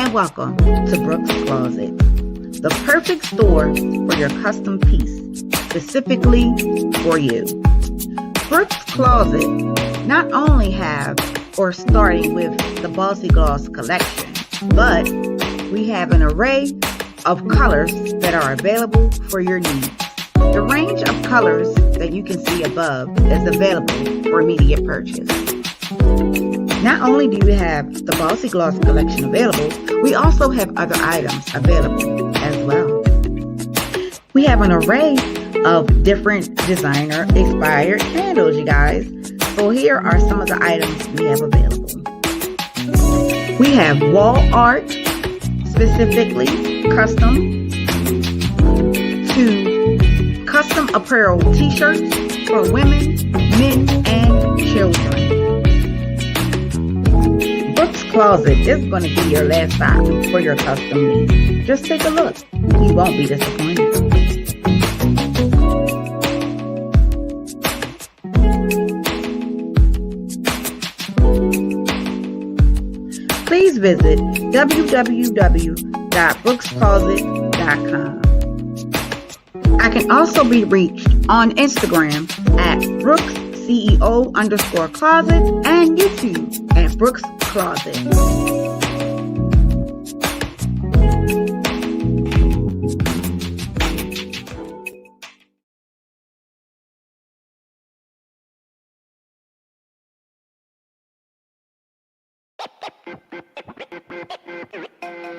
and welcome to Brooks Closet, the perfect store for your custom piece, specifically for you. Brooks Closet not only have or starting with the Bossy Gloss collection, but we have an array of colors that are available for your needs. The range of colors that you can see above is available for immediate purchase. Not only do we have the Bossy Gloss collection available, we also have other items available as well. We have an array of different designer-inspired candles, you guys. So here are some of the items we have available. We have wall art, specifically custom, to custom apparel t-shirts for women, men, and children. Brooks Closet is going to be your last stop for your custom needs. Just take a look. You won't be disappointed. Please visit www.brookscloset.com. I can also be reached on Instagram at BrooksCEO_closet and YouTube at Brooks Closet.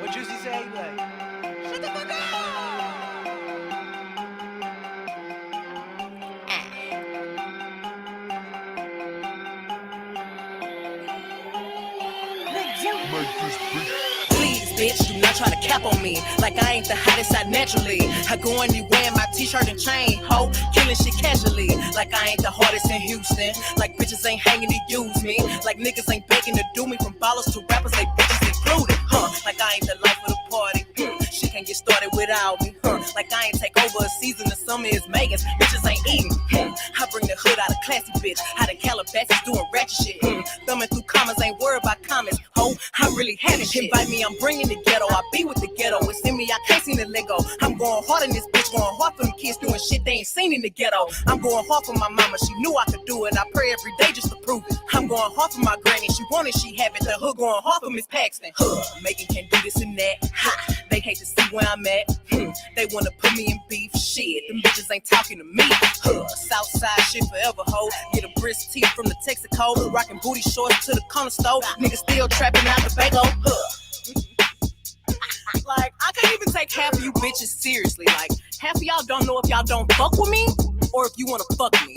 What Juicy say? Like, shut the fuck up! Please, bitch, do not try to cap on me. Like I ain't the hottest out naturally. I go anywhere in my t-shirt and chain, ho, killing shit casually. Like I ain't the hardest in Houston. Like bitches ain't hanging to use me. Like niggas ain't begging to do me. From ballers to rappers, they bitches included, huh? Like I ain't the life of the party. She can't get started without me, huh? Like I ain't take over a season. The summer is Megan's. Bitches ain't eating. I bring the hood out of classy bitch. Out of Calabasas doing ratchet shit. Thumbing through commas, ain't worried about comments. Ho, I really having shit. Invite me, I'm bringing the ghetto. I be with the ghetto. It's in me, I can't seem to let go. I'm going hard in this bitch. Going hard for them kids doing shit they ain't seen in the ghetto. I'm going hard for my mama. She knew I could do it. I pray every day just to prove it. I'm going hard for my granny. She wanted, she have it. The hood going hard for Miss Paxton. Megan can't do this and that. Ha, they hate to see where I'm at. They wanna put me in beef. Shit, them bitches ain't talking to me. Southside shit forever, ho. Get a brisk teeth from the Texaco. Rocking booty shorts to the corner store. Niggas still trapping out the bago. Like, I can't even take half of you bitches seriously. Like, half of y'all don't know if y'all don't fuck with me or if you wanna fuck me.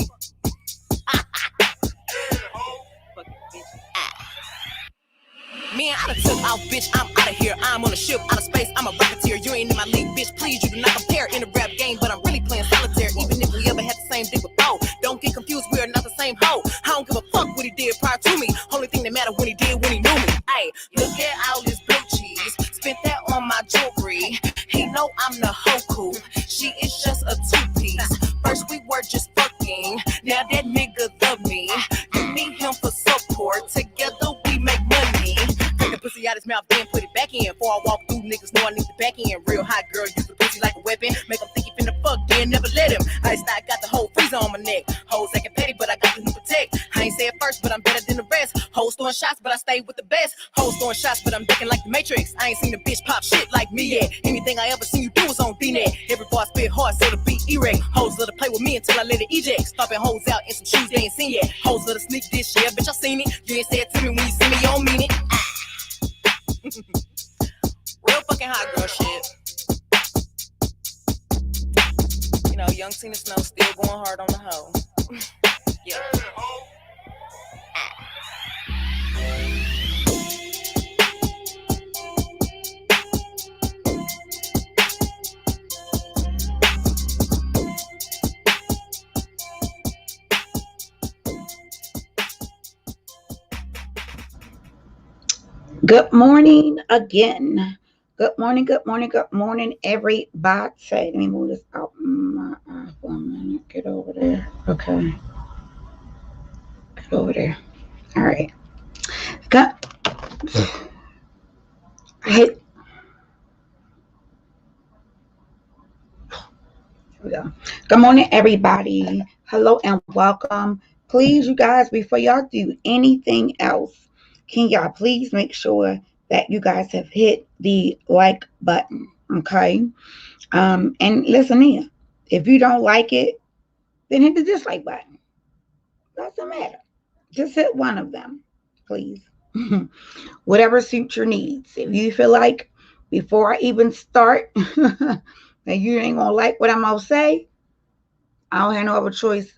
Man, I done took out, bitch, I'm out of here. I'm on a ship, out of space, I'm a rocketeer. You ain't in my league, bitch, please, you do not compare. In a rap game, but I'm really playing solitaire. Even if we ever had the same dick before. Don't get confused, we are not the same hoe. I don't give a fuck what he did prior to me. Only thing that mattered when he did, when he knew me. Hey, look at all this blue cheese. Spent that on my jewelry. He know I'm the Hoku. She is just a two-piece. First we were just fucking. Now that nigga love me. You need him for support. Together we make money. Take the pussy out his mouth, then put it back in. Before I walk through, niggas know I need the back end. Real hot girl, use the pussy like a weapon. Make him think he finna fuck, then never let him. I got the whole freezer on my neck. Hoes acting petty, but I got the new protect. I ain't say it first, but I'm better than the rest. Hoes throwing shots, but I stay with the best. Hoes throwing shots, but I'm ducking like the Matrix. I ain't seen a bitch pop shit like me yet. Anything I ever seen you do was on D-Net. Every bar spit hard, so the beat erect. Hoes love to play with me until I let it eject. Stomping hoes out in some shoes they ain't seen yet. Hoes love to sneak this, yeah, bitch, I seen it. You ain't say it to me when you see me, you don't mean it. Real fucking hot girl shit. You know, young Tina Snow still going hard on the hoe. Yeah. Good morning again. Good morning, everybody. Let me move this out my eye for a minute. Get over there. Okay. Get over there. All right. Yeah. Good morning, everybody. Hello and welcome. Please, you guys, before y'all do anything else, can y'all please make sure that you guys have hit the like button, okay? And listen here, if you don't like it, then hit the dislike button. Doesn't matter. Just hit one of them, please. Whatever suits your needs. If you feel like before I even start that you ain't gonna like what I'm gonna say, I don't have no other choice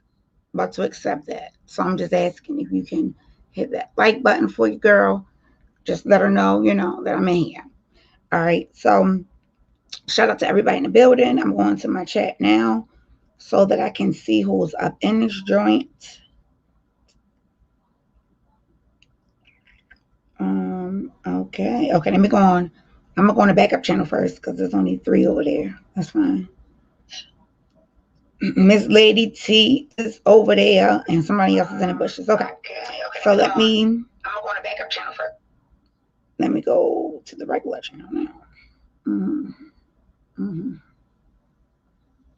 but to accept that. So I'm just asking if you can hit that like button for you, girl. Just let her know, that I'm in here. All right. So shout out to everybody in the building. I'm going to my chat now so that I can see who's up in this joint. Okay. Okay, let me go on. I'm gonna go on the backup channel first because there's only 3 over there. That's fine. Miss Lady T is over there and somebody else is in the bushes. Okay. So let me. I'm gonna go on the backup channel first. Let me go to the regular channel now.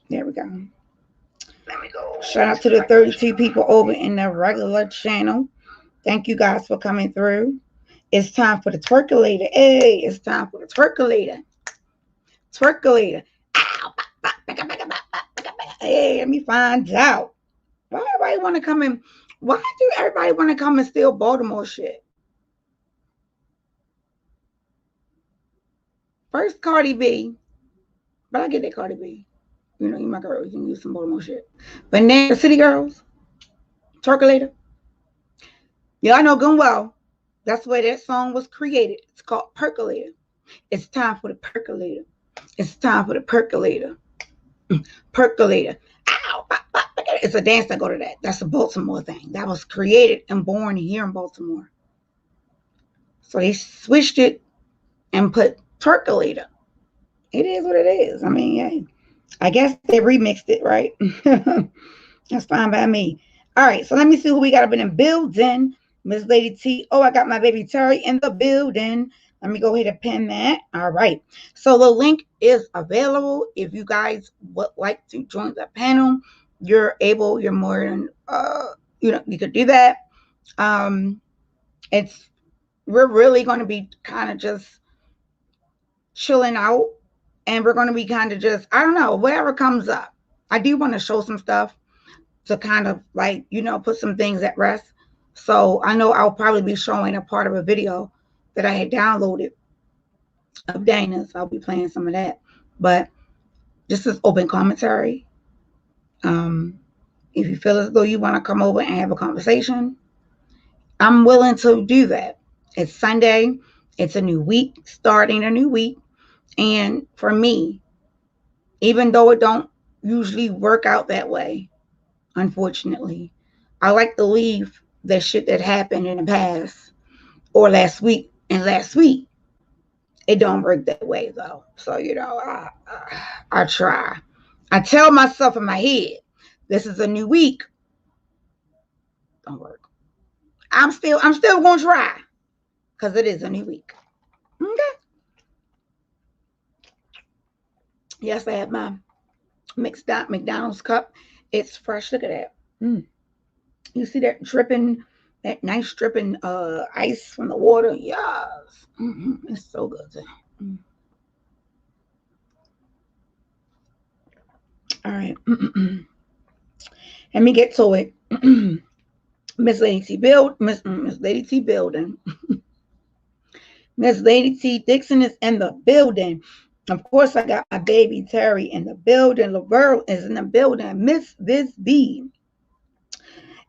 There we go. Let me go. Shout out to the 32 people over in the regular channel. Thank you guys for coming through. It's time for the twerkulator. Hey, it's time for the twerkulator. Twerkulator. Ow. Hey, let me find out. Why everybody want to come in? Why do everybody want to come and steal Baltimore shit? First Cardi B, but I get that Cardi B. You my girl, you can use some Baltimore shit. But now City Girls, Twerkulator. Y'all know good and well, that's where that song was created. It's called Percolator. It's time for the percolator. It's time for the percolator. Percolator. Ow. It's a dance that go to that. That's a Baltimore thing. That was created and born here in Baltimore. So they switched it and put Twerkulator. It is what it is. I mean, yeah, I guess they remixed it, right? That's fine by me. All right, so let me see who we got up in the building. Miss Lady T. Oh, I got my baby Terry in the building. Let me go ahead and pin that. All right. So the link is available. If you guys would like to join the panel, you're more than, you could do that. We're really going to be kind of just chilling out, and we're going to be kind of just, I don't know, whatever comes up. I do want to show some stuff to kind of put some things at rest. So I know I'll probably be showing a part of a video that I had downloaded of Dana's. I'll be playing some of that. But this is open commentary. If you feel as though you want to come over and have a conversation, I'm willing to do that. It's Sunday. It's a new week, starting a new week. And for me, even though it don't usually work out that way, unfortunately, I like to leave that shit that happened in the past or last week. And last week, it don't work that way though. So I try. I tell myself in my head, this is a new week. Don't work. I'm still gonna try because it is a new week. Okay. Yes, I have my McDonald's cup. It's fresh. Look at that. You see that dripping, that nice dripping ice from the water? Yes. It's so good. All right. Let me get to it. Miss Lady T Miss Lady T building. Miss Lady T Dixon is in the building. Of course, I got my baby Terry in the building. Laverne is in the building. Miss Viz B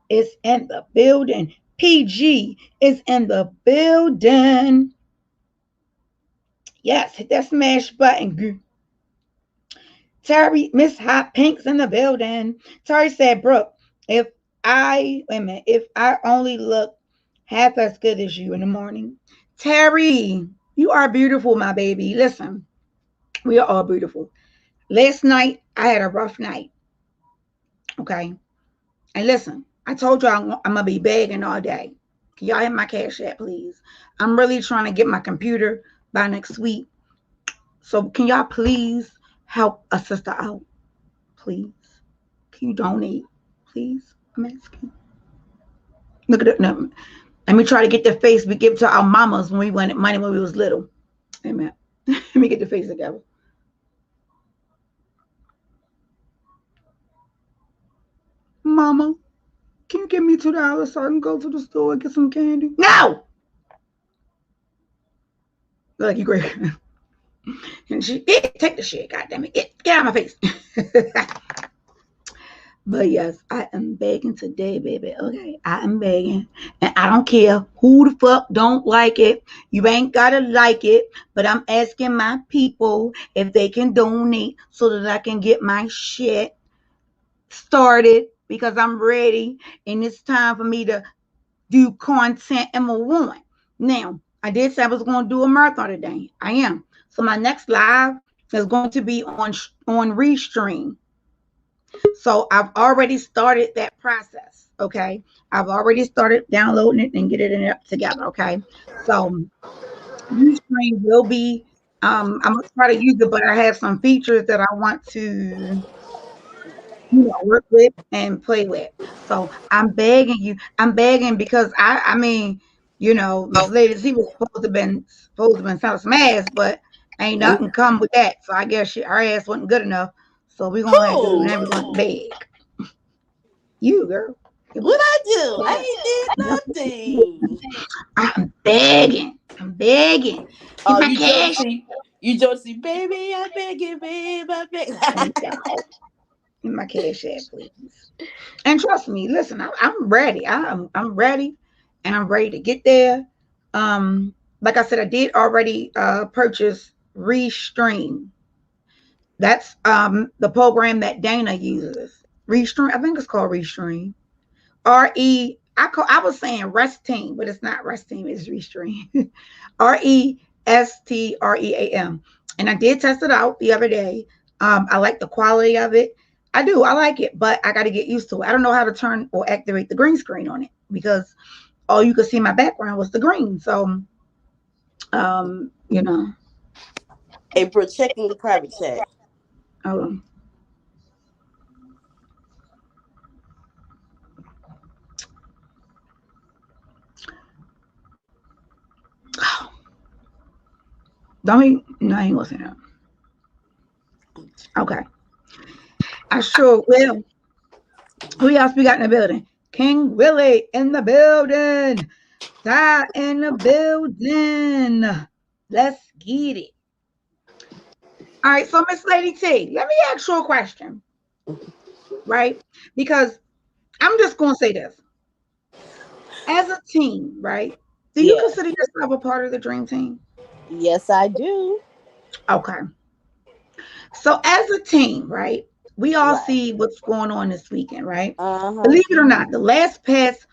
is in the building. PG is in the building. Yes, hit that smash button. Terry, Miss Hot Pink's in the building. Terry said, Brooke, if I only look half as good as you in the morning. Terry, you are beautiful, my baby. Listen, we are all beautiful. Last night, I had a rough night. Okay. And listen, I told you I'm going to be begging all day. Can y'all hit my cash app, please? I'm really trying to get my computer by next week. So can y'all please help a sister out? please? Can you donate, please? I'm asking. Look at it. No. Let me try to get the face we give to our mamas when we wanted money when we was little. Amen. Let me get the face together. Mama, can you give me $2 so I can go to the store and get some candy? No! Look, you great. And she, take the shit, goddamn it. Get out of my face. But yes, I am begging today, baby. Okay, I am begging. And I don't care who the fuck don't like it. You ain't gotta like it. But I'm asking my people if they can donate so that I can get my shit started because I'm ready. And it's time for me to do content and more. Now, I did say I was going to do a marathon today. I am. So my next live is going to be on Restream. So I've already started that process. Okay, I've already started downloading it and getting it together. Okay, so Restream will be. I'm gonna try to use it, but I have some features that I want to work with and play with. So I'm begging you. I'm begging because I mean, Miss Lady Z was supposed to been selling some ass, but ain't nothing come with that. So I guess her ass wasn't good enough. So we're gonna have to now we're gonna beg. You girl. What I do? I ain't did nothing. I'm begging. I'm begging. Oh, My you cash. Josie. You Josie, baby, I beg you, babe, I beg. In my cash app, please. And trust me, listen, I'm ready. I'm ready, and I'm ready to get there. Like I said, I did already purchase Restream. That's the program that Dana uses. Restream, I think it's called Restream. I was saying Rest Team, but it's not Rest Team, it's Restream. Restream. And I did test it out the other day. I like the quality of it. I do. I like it, but I got to get used to it. I don't know how to turn or activate the green screen on it because all you could see my background was the green. So, you know. April, checking the private chat. Hold on. Don't be, no, I ain't listening to that. Okay. I sure will. Who else we got in the building? King Willie in the building. Die in the building. Let's get it. All right, so Miss Lady T, let me ask you a question. Right? Because I'm just going to say this. As a team, right? Do you consider yourself a part of the dream team? Yes, I do. Okay. So as a team, right? We all see what's going on this weekend, right? Believe it or not, the last past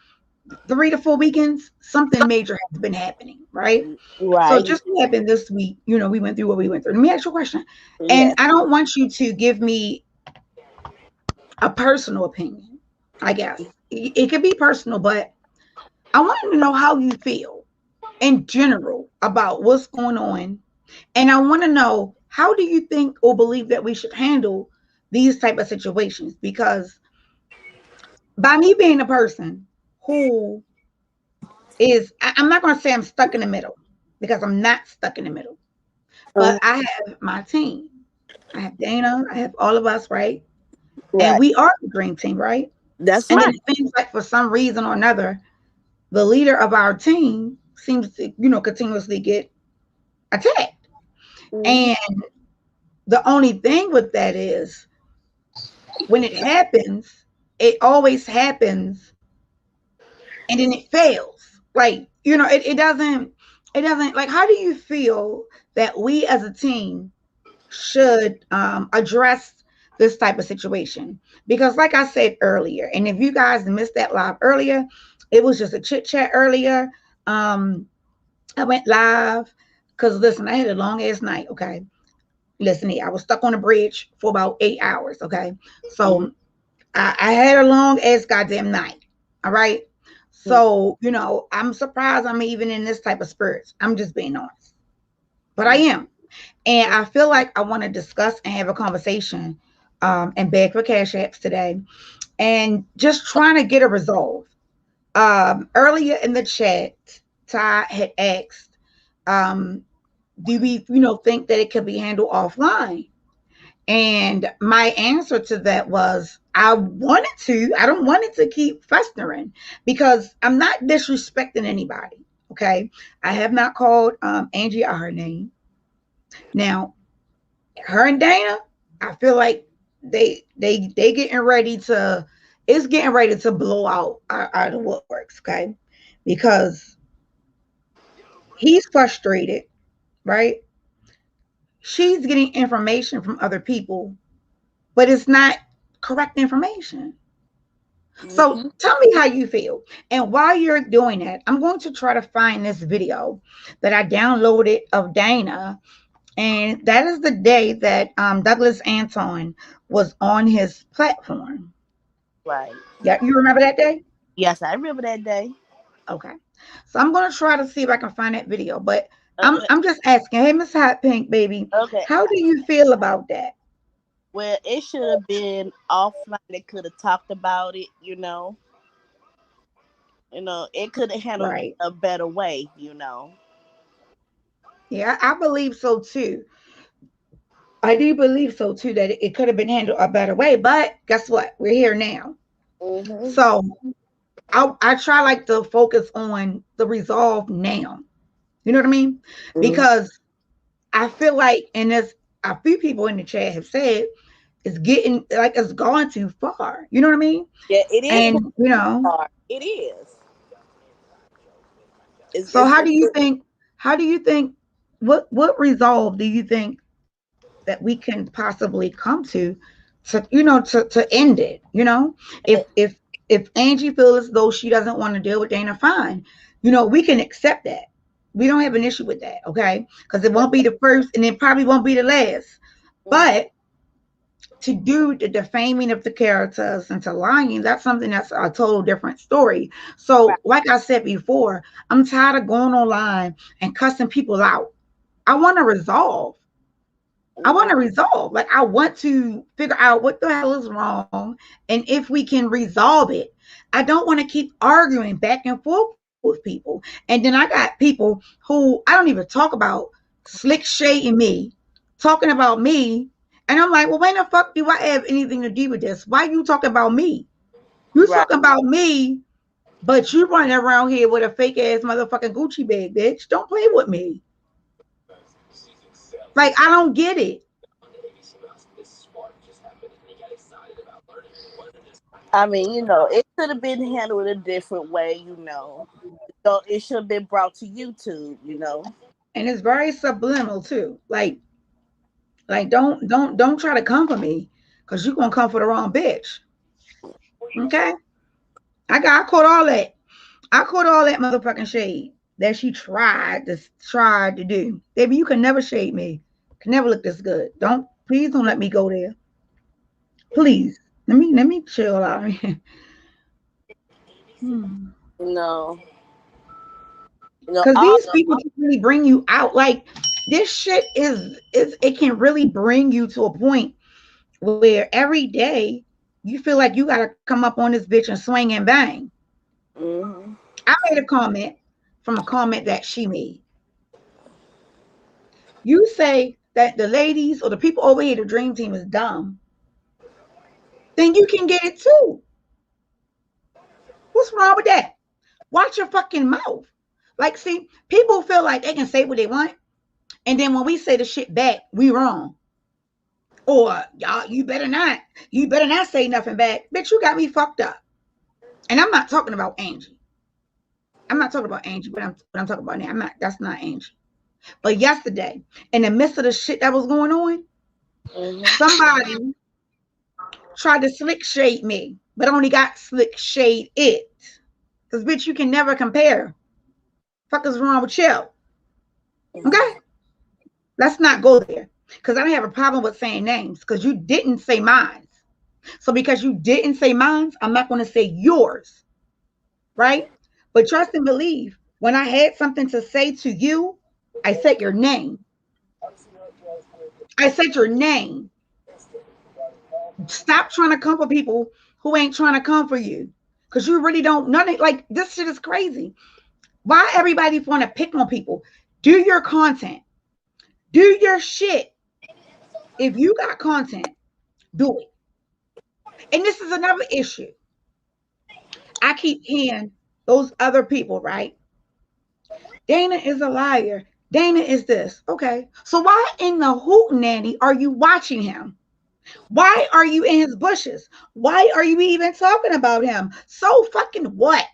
3 to 4 weekends, something major has been happening, right? So just happened this week, we went through what we went through. Let me ask you a question. And I don't want you to give me a personal opinion, I guess. It could be personal, but I want to know how you feel in general about what's going on. And I want to know, how do you think or believe that we should handle these type of situations? Because by me being a person who I'm not going to say I'm stuck in the middle, because I'm not stuck in the middle, but I have my team. I have Dana, I have all of us, right? And we are the dream team, right? That's and right. then it seems like for some reason or another, the leader of our team seems to, continuously get attacked. And the only thing with that is when it happens, it always happens and then it fails. Like, it doesn't, like, how do you feel that we as a team should address this type of situation? Because like I said earlier, and if you guys missed that live earlier, it was just a chit chat earlier. I went live because listen, I had a long ass night. Okay, listen here, I was stuck on a bridge for about 8 hours. Okay, so I had a long ass goddamn night. All right, so I'm surprised I'm even in this type of spirits. I'm just being honest, but I am. And I feel like I want to discuss and have a conversation and beg for cash apps today, and just trying to get a resolve. Earlier in the chat, Ty had asked, do we, think that it could be handled offline? And my answer to that was, I wanted to. I don't want it to keep festering because I'm not disrespecting anybody. Okay. I have not called Angie out her name. Now, her and Dana, I feel like they getting ready to, it's getting ready to blow out of what works, okay? Because he's frustrated, right? She's getting information from other people, but it's not correct information. So Mm-hmm. tell me how you feel. And while you're doing that, I'm going to try to find this video that I downloaded of Dana. And that is the day that Douglas Anton was on his platform. Right. Yeah, you remember that day? Yes, I remember that day. Okay. So I'm going to try to see if I can find that video. But Okay. I'm just asking, hey, Miss Hot Pink, baby, Okay. how do you feel about that? Well, it should have been offline. They could have talked about it. It could have handled Right. a better way. Yeah, I believe so too. I do believe so too that it could have been handled a better way. But guess what? We're here now. Mm-hmm. So I try like to focus on the resolve now. You know what I mean? Mm-hmm. Because I feel like, and there's a few people in the chat have said it's getting like it's gone too far. You know what I mean? Yeah, it is And hard. It is. so It's how just do you think? How do you think? What resolve do you think that we can possibly come to end it? If Angie feels as though she doesn't want to deal with Dana, fine. We can accept that. We don't have an issue with that, okay? Because it won't be the first, and it probably won't be the last. Mhm. But to do the defaming of the characters and to lying, that's something that's a total different story. Right. So, like I said before, I'm tired of going online and cussing people out. I want to resolve. I want Mhm. to resolve. Like, I want to figure out what the hell is wrong and if we can resolve it. I don't want to keep arguing back and forth with people. And then I got people who I don't even talk about slick shading me, talking about me. And I'm like, well, when the fuck do I have anything to do with this? Why you talking about me? You Right. talking about me, but you running around here with a fake ass motherfucking Gucci bag, bitch. Don't play with me. Like, I don't get it. I mean, it could have been handled a different way. So it should have been brought to YouTube. And it's very subliminal too. Like don't try to come for me because you're gonna come for the wrong bitch. Okay? I caught all that. I caught all that motherfucking shade that she tried to do. Baby, you can never shade me. Can never look this good. Please don't let me go there. Please. Let me chill out here. Hmm. No. Cause All these people can really bring you out. Like this shit is it can really bring you to a point where every day you feel like you gotta come up on this bitch and swing and bang. hmm I made a comment from a comment that she made. You say that the ladies or the people over here, the dream team is dumb, then you can get it too. What's wrong with that? Watch your fucking mouth. Like, see, people feel like they can say what they want, and then when we say the shit back, we wrong. Or y'all, you better not say nothing back. Bitch, you got me fucked up. And I'm not talking about Angie. I'm not talking about Angie, but I'm talking about now. I'm not. That's not Angie. But yesterday, in the midst of the shit that was going on, hmm somebody tried to slick shade me, but only got slick shade it. Because, bitch, you can never compare. Fuck is wrong with you? Okay? Let's not go there. Because I don't have a problem with saying names because you didn't say mine. So because you didn't say mine, I'm not going to say yours. Right? But trust and believe, when I had something to say to you, I said your name. I said your name. Stop trying to come for people who ain't trying to come for you. Cause you really don't like this shit is crazy. Why everybody want to pick on people? Do your content. Do your shit. If you got content, do it. And this is another issue. I keep hearing those other people, right? Dana is a liar. Dana is this. Okay. So why in the hoot nanny are you watching him? Why are you in his bushes? Why are you even talking about him? So fucking what?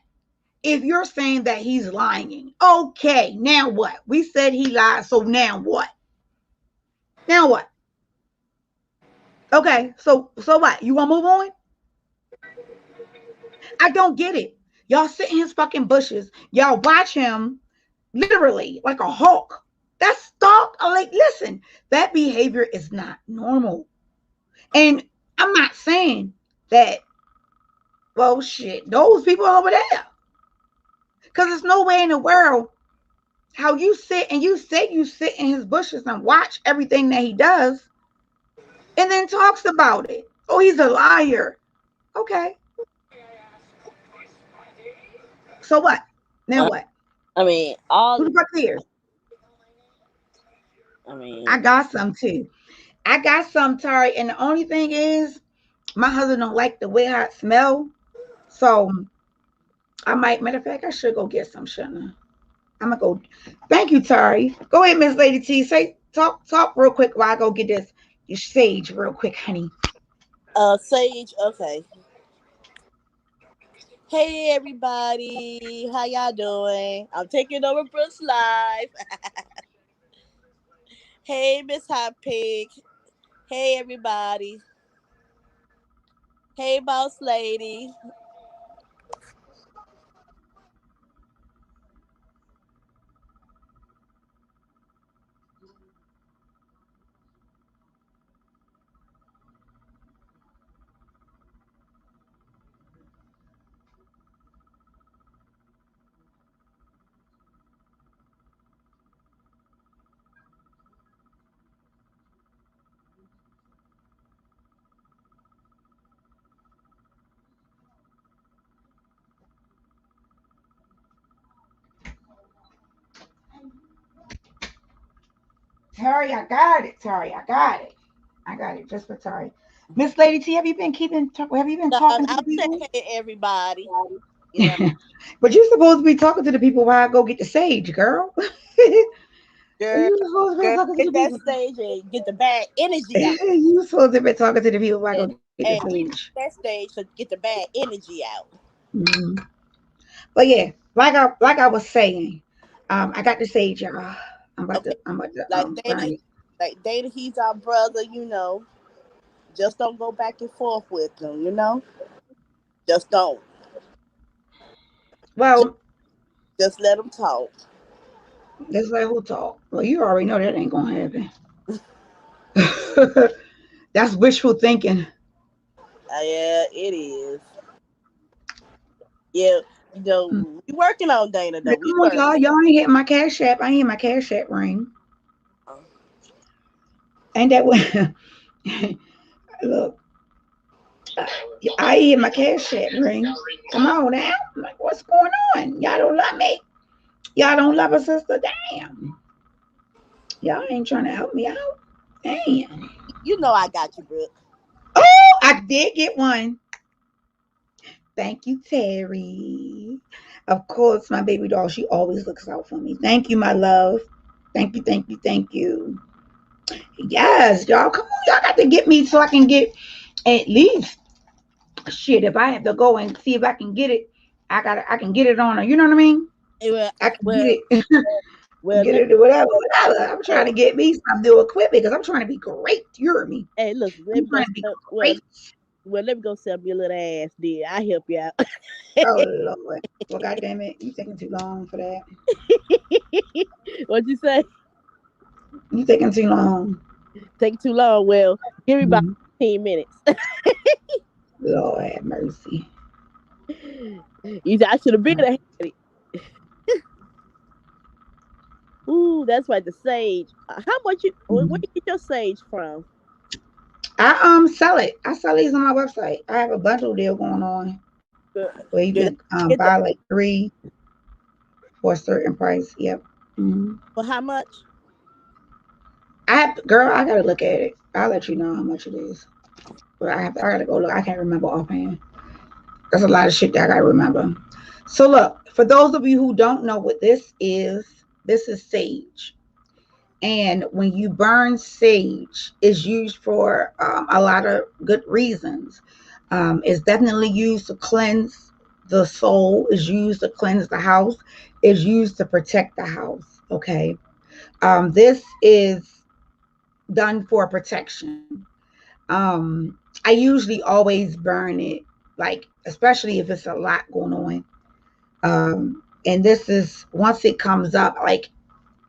If you're saying that he's lying, okay, now what? We said he lied, so now what? Now what? Okay, so what? You want to move on? I don't get it. Y'all sit in his fucking bushes. Y'all watch him literally like a hawk. That's stalk. Like, listen, that behavior is not normal. And I'm not saying that, well, shit, those people over there. Because there's no way in the world how you sit and you say you sit in his bushes and watch everything that he does and then talks about it. Oh, he's a liar. Okay. So what? Now what? I mean, Who the fuck cares? I got some too. I got some, Tari, and the only thing is my husband don't like the way I smell. So I might, matter of fact, I should go get some, shouldn't I? I'm gonna go. Thank you, Tari. Go ahead, Miss Lady T. Talk real quick while I go get this your sage real quick, honey. Sage. Okay. Hey everybody, how y'all doing? I'm taking over Brooks Live. Hey Miss Hot Pig. Hey everybody. Hey Boss Lady. Tari, I got it. Tari, I got it. I got it just for Tari. Miss Lady T, have you been have you been No, talking to I'll the say people? hey everybody. You know, But you're supposed to be talking to the people while I go get the sage, girl. girl, You supposed to be girl, talking to get the that people. stage and get the bad energy out. You supposed to be talking to the people while I go And, get the and we sage. need that stage to get the bad energy out. Mhm. But yeah, like I was saying, I got the sage, y'all. Okay, I'm about to like grind Dana, like Dana, he's our brother. You know, just don't go back and forth with him. You know, just don't. Just, Well, just let him talk. that's like who talk. Well, you already know that ain't gonna happen. That's wishful thinking. Yeah, it is. Yeah, you know, we working on Dana though. Like, We come on, y'all. working. Y'all ain't hitting my cash app. I ain't hitting my cash app ring. Ain't that what? Look, I, I hit my cash app ring. Come on now. I'm like, what's going on? Y'all don't love me. Y'all don't love a sister. Damn. Y'all ain't trying to help me out. Damn. You know I got you, Brooke. Oh, I did get one. Thank you, Terry. Of course, my baby doll, she always looks out for me. Thank you, my love. Thank you, thank you, thank you. Yes, y'all, come on. Y'all got to get me so I can get at least shit. If I have to go and see if I can get it, I can get it on her. You know what I mean? Well, I can well, get it. well. Get Let, it or whatever. I'm trying hey, to get me some new equipment because I'm trying to be great. You hear me? hey, look. Let I'm me go. trying to be Well, great. well, let me go sell me a little ass. Dear, I help you out. Oh Lord. Well, goddamn it, you taking too long for that. What'd you say? You taking too long. Take too long. Well, give me about Mhm. 15 minutes. Lord have mercy. You said I should have been ahead. Ooh, that's right. The sage. How much you? Where you get your sage from? I sell it. I sell these on my website. I have a bundle deal going on Good. where you Good. can Get the buy like three for a certain price. Yep. Hmm. for how much? Girl, I gotta look at it. I'll let you know how much it is. But I gotta go look. I can't remember offhand. That's a lot of shit that I gotta remember. So look, for those of you who don't know what this is sage. And when you burn sage, it's used for a lot of good reasons. It's definitely used to cleanse the soul. It's used to cleanse the house. It's used to protect the house. Okay. This is done for protection. I usually always burn it, like especially if it's a lot going on. And this is once it comes up, like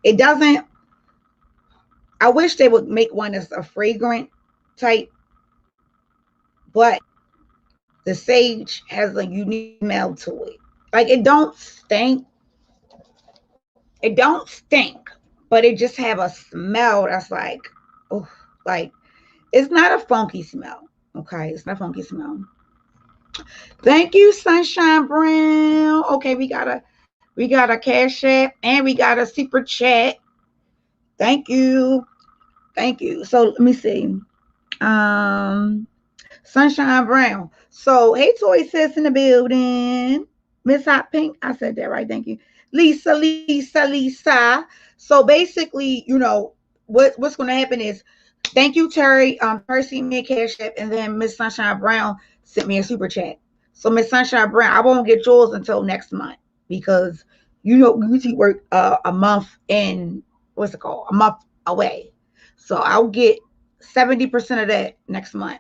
it doesn't. I wish they would make one that's a fragrant type, but the sage has a unique smell to it. Like it don't stink. It don't stink, but it just have a smell that's like, oh, like it's not a funky smell. Okay, it's not a funky smell. Thank you, Sunshine Brown. Okay, we got a cash app and we got a super chat. Thank you. Thank you. So let me see. Um Sunshine Brown. So, hey, Toy Sis in the building. Miss Hot Pink. I said that right. Thank you. Lisa. So basically, what's going to happen is, thank you, Terry. Terry sent me a cash app, and then Miss Sunshine Brown sent me a super chat. So, Miss Sunshine Brown, I won't get yours until next month because we usually work a month in what's it called? A month away. So I'll get 70% of that next month.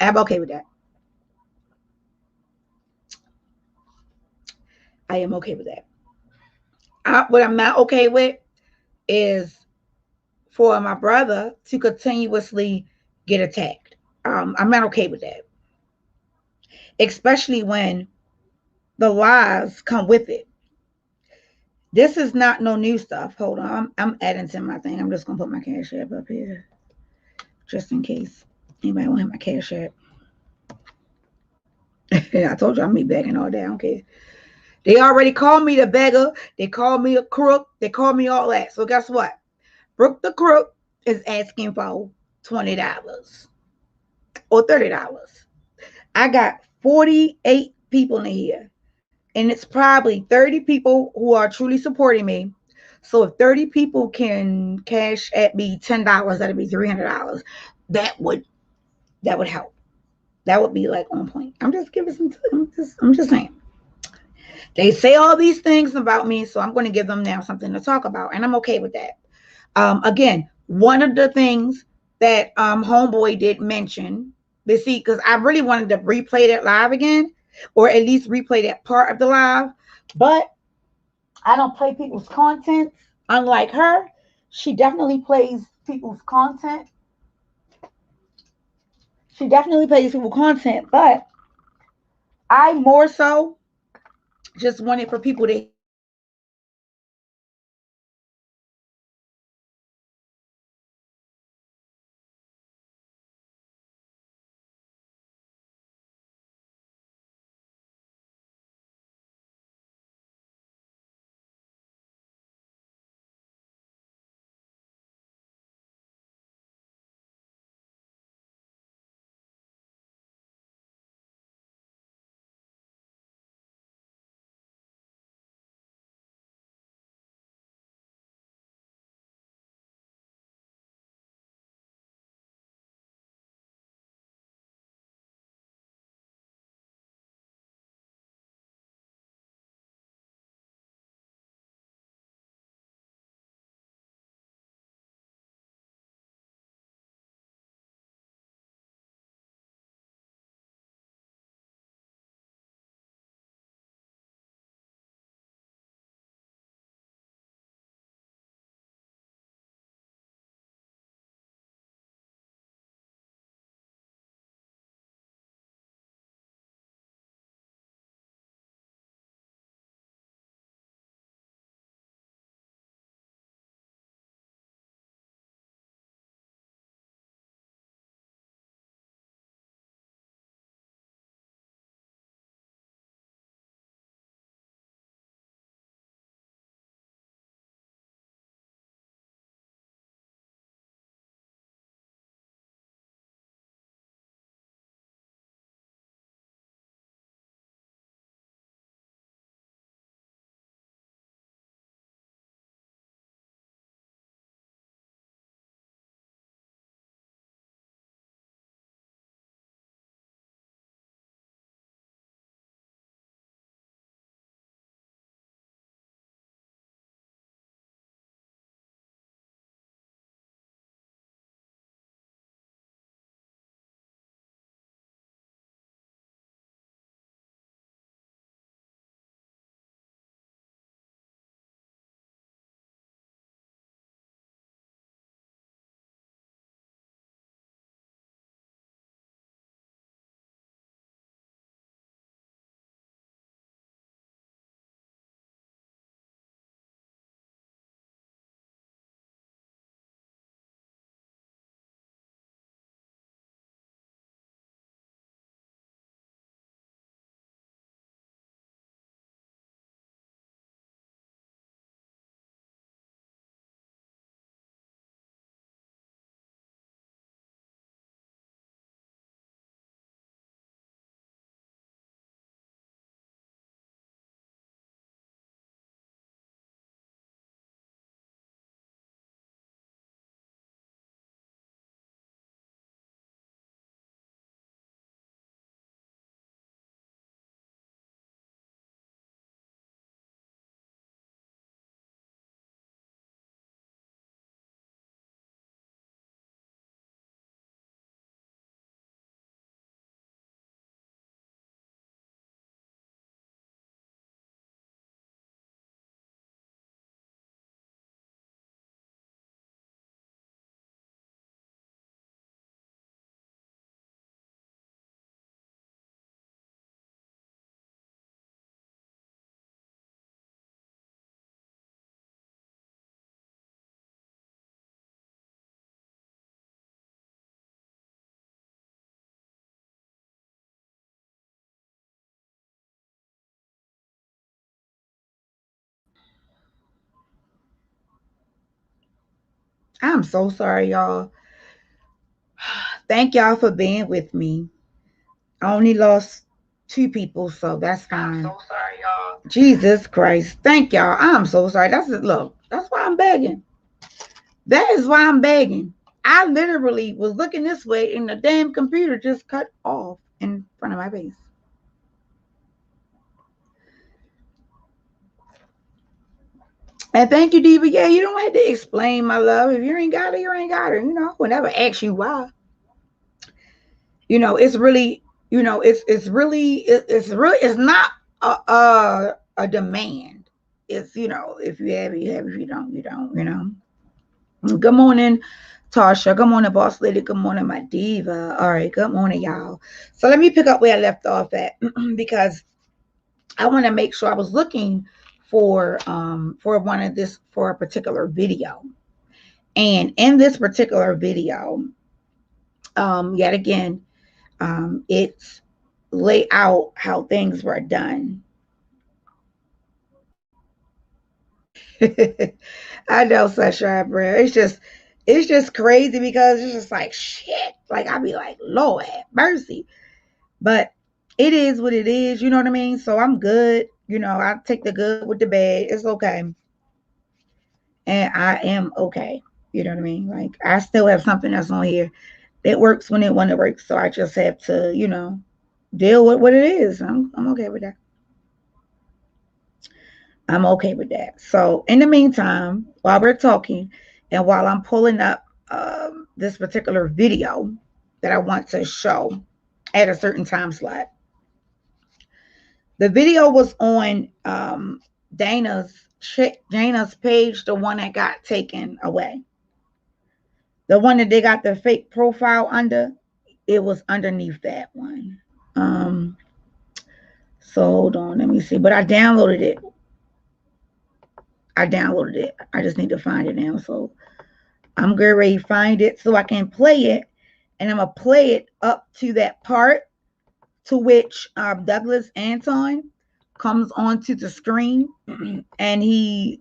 I'm okay with that. I am okay with that. What I'm not okay with is for my brother to continuously get attacked. I'm not okay with that, especially when the lies come with it. This is not no new stuff. Hold on, I'm adding to my thing. I'm just gonna put my cash app up here just in case anybody want my cash app. I told you I'm me begging all day. I don't care. They already called me the beggar. They called me a crook. They called me all that. So guess what? Brooke the crook is asking for $20 or $30. I got 48 people in here, and it's probably 30 people who are truly supporting me. So if 30 people can cash at me $10, that'd be $300. That would help. That would be like on point. I'm just giving some. I'm just saying. They say all these things about me, so I'm going to give them now something to talk about, and I'm okay with that. Again, one of the things that Homeboy did mention, let's see, because I really wanted to replay that live again, or at least replay that part of the live, but I don't play people's content. Unlike her, she definitely plays people's content. She definitely plays people's content, but I more so just wanted for people to hear what she had to say. I'm so sorry, y'all. Thank y'all for being with me. I only lost 2 people, so that's fine. I'm so sorry, y'all. Jesus Christ. Thank y'all. I'm so sorry. That's it. Look, that's why I'm begging. That is why I'm begging. I literally was looking this way and the damn computer just cut off in front of my face. And thank you, Diva. Yeah, you don't have to explain, my love. If you ain't got it, you ain't got it. You know, whenever ask you why. You know, it's really, you know, it's not a demand. It's, you know, if you have it, you have it. If you don't, you don't. You know. Good morning, Tasha. Good morning, boss lady. Good morning, my diva. All right, good morning, y'all. So let me pick up where I left off at because I want to make sure I was looking for a particular video. And in this particular video, yet again, it's lay out how things were done. I know, Sunshine Prayer. It's just crazy because it's just like shit. Like I be like, Lord have mercy. But it is what it is, you know what I mean? So I'm good. You know, I take the good with the bad. It's okay. And I am okay. You know what I mean? Like I still have something that's on here. It works when it want to work. So I just have to, you know, deal with what it is. I'm okay with that. I'm okay with that. So in the meantime, while we're talking and while I'm pulling up this particular video that I want to show at a certain time slot, the video was on Dana's page, the one that got taken away. The one that they got the fake profile under, it was underneath that one. So hold on, let me see. But I downloaded it. I just need to find it now. So I'm getting ready to find it so I can play it. And I'm going to play it up to that part to which Douglas Anton comes onto the screen and he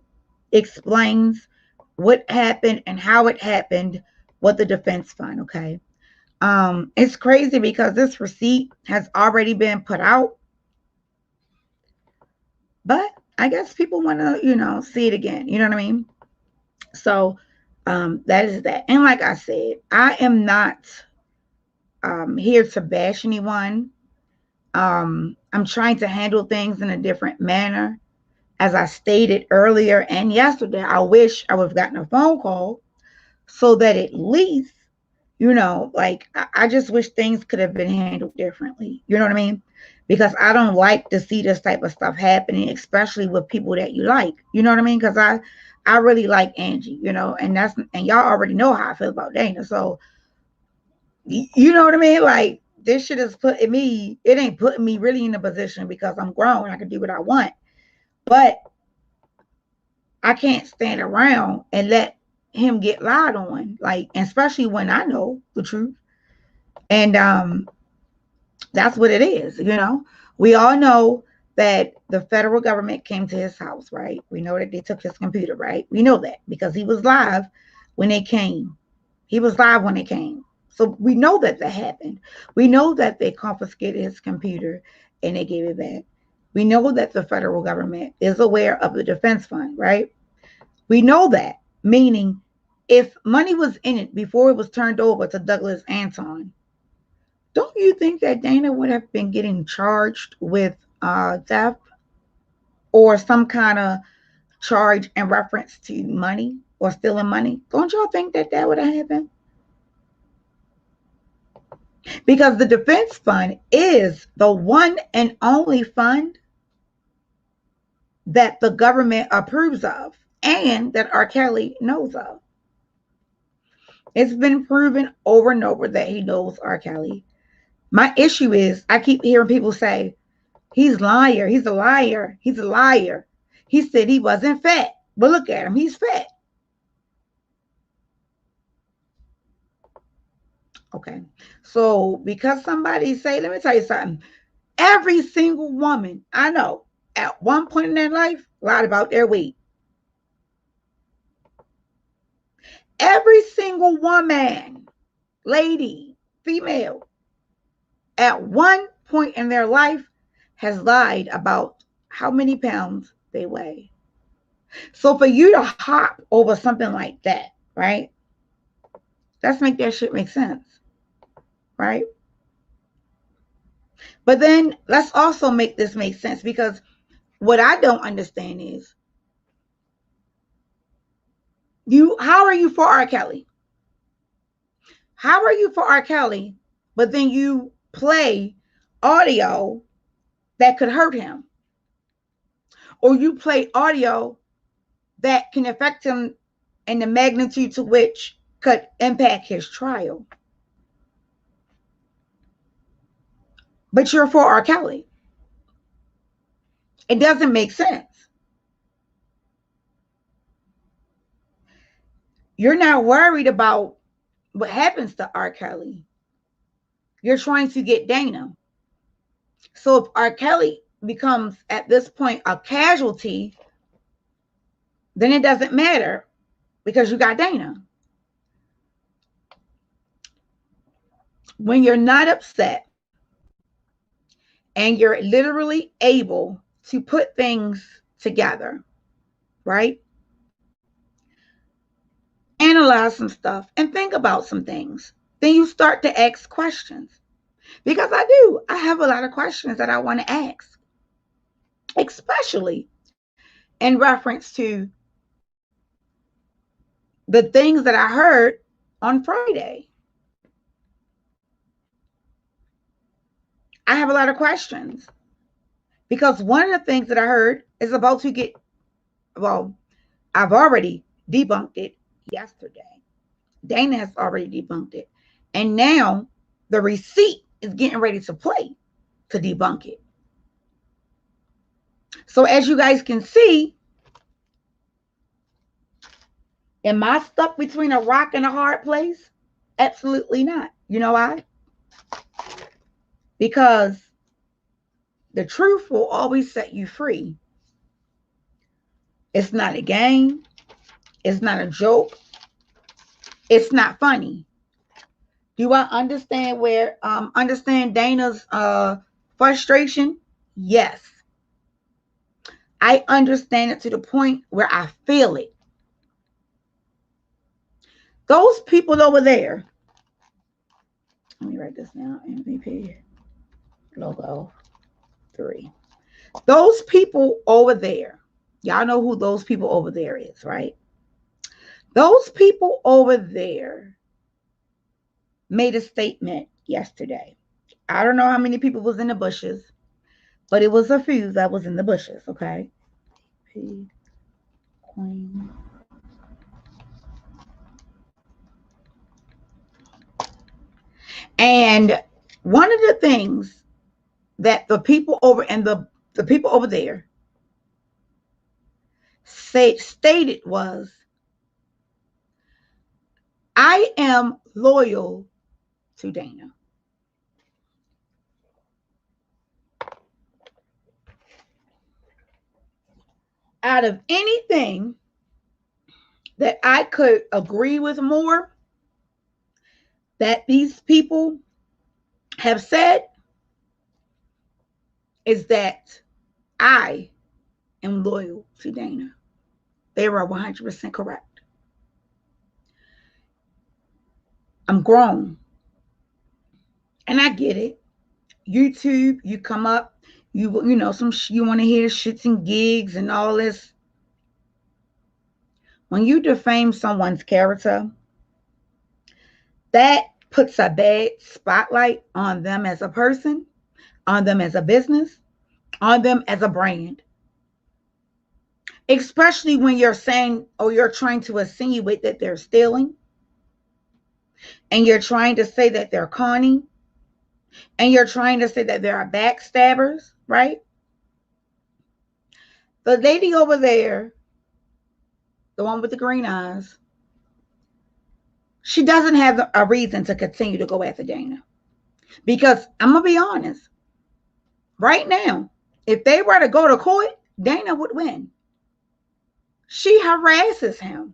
explains what happened and how it happened with the defense fund. Okay. It's crazy because this receipt has already been put out, but I guess people want to, you know, see it again. You know what I mean? So that is that. And like I said, I am not here to bash anyone. I'm trying to handle things in a different manner. As I stated earlier and yesterday, I wish I would have gotten a phone call so that at least, you know, like I just wish things could have been handled differently. You know what I mean? Because I don't like to see this type of stuff happening, especially with people that you like. You know what I mean? Because I really like Angie, you know, and y'all already know how I feel about Dana. So you know what I mean? Like this shit is putting me, it ain't putting me really in a position because I'm grown. I can do what I want. But I can't stand around and let him get lied on, like, especially when I know the truth. And that's what it is, you know. We all know that the federal government came to his house, right? We know that they took his computer, right? We know that because he was live when they came. He was live when they came. So we know that that happened. We know that they confiscated his computer and they gave it back. We know that the federal government is aware of the defense fund, right? We know that, meaning if money was in it before it was turned over to Douglas Anton, don't you think that Dana would have been getting charged with theft or some kind of charge in reference to money or stealing money? Don't y'all think that that would have happened? Because the defense fund is the one and only fund that the government approves of and that R. Kelly knows of. It's been proven over and over that he knows R. Kelly. My issue is I keep hearing people say, he's a liar, he's a liar, he's a liar. He said he wasn't fat. But look at him, he's fat. Okay. So because somebody say, let me tell you something. Every single woman I know at one point in their life lied about their weight. Every single woman, lady, female, at one point in their life has lied about how many pounds they weigh. So for you to hop over something like that, right? Let's make that shit make sense, right? But then let's also make this make sense, because what I don't understand is how are you for R. Kelly? How are you for R. Kelly, but then you play audio that could hurt him? Or you play audio that can affect him in the magnitude to which could impact his trial. But you're for R. Kelly. It doesn't make sense. You're not worried about what happens to R. Kelly. You're trying to get Dana. So if R. Kelly becomes, at this point, a casualty, then it doesn't matter because you got Dana. When you're not upset and you're literally able to put things together, right? Analyze some stuff and think about some things. Then you start to ask questions. Because I have a lot of questions that I want to ask, especially in reference to the things that I heard on Friday. I have a lot of questions because one of the things that I heard is about to get, well, I've already debunked it yesterday. Dana has already debunked it. And now the receipt is getting ready to play to debunk it. So as you guys can see, am I stuck between a rock and a hard place? Absolutely not. You know why? Because the truth will always set you free. It's not a game. It's not a joke. It's not funny. Do I understand Dana's frustration? Yes. I understand it to the point where I feel it. Those people over there, let me write this down, MVP logo 3. Those people over there, y'all know who those people over there is, right? Those people over there made a statement yesterday. I don't know how many people was in the bushes, but it was a few that was in the bushes, okay? Queen. And one of the things that the people over and the people over there stated was, I am loyal to Dana. Out of anything that I could agree with more that these people have said is that I am loyal to Dana. They were 100% correct. I'm grown. And I get it. YouTube, you come up, you know, you want to hear shits and gigs and all this. When you defame someone's character, that puts a bad spotlight on them as a person, on them as a business, on them as a brand. Especially when you're saying, or you're trying to insinuate that they're stealing, and you're trying to say that they're conning, and you're trying to say that they're backstabbers, right? The lady over there, the one with the green eyes, she doesn't have a reason to continue to go after Dana. Because I'm going to be honest, right now, if they were to go to court, Dana would win. She harasses him.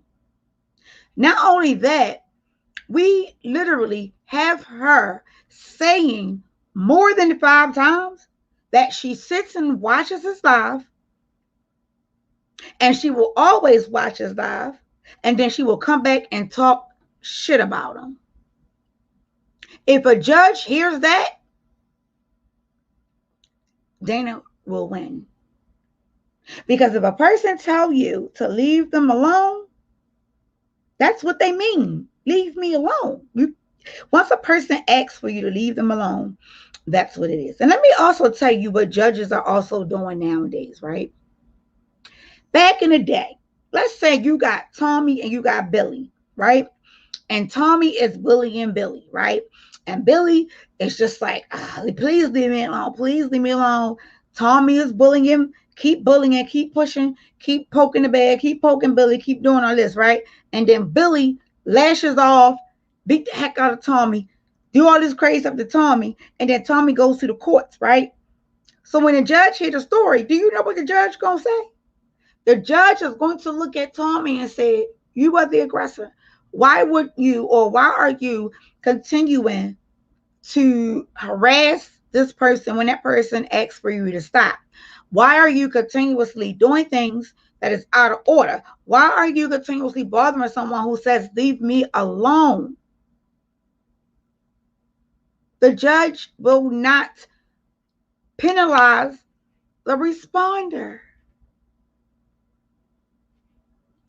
Not only that, we literally have her saying more than 5 times that she sits and watches his live, and she will always watch his live, and then she will come back and talk shit about him. If a judge hears that, Dana will win. Because if a person tell you to leave them alone, that's what they mean. Leave me alone. Once a person asks for you to leave them alone, that's what it is. And let me also tell you what judges are also doing nowadays, right? Back in the day, let's say you got Tommy and you got Billy, right? And Tommy is bullying Billy, right? And Billy is just like, please leave me alone. Please leave me alone. Tommy is bullying him. Keep bullying, keep pushing, keep poking the bear, keep poking Billy, keep doing all this, right? And then Billy lashes off, beat the heck out of Tommy, do all this crazy stuff to Tommy, and then Tommy goes to the courts, right? So when the judge hears the story, do you know what the judge gonna say? The judge is going to look at Tommy and say, you are the aggressor. Why would you, or why are you continuing to harass this person when that person asks for you to stop? Why are you continuously doing things that is out of order? Why are you continuously bothering someone who says, leave me alone? The judge will not penalize the responder.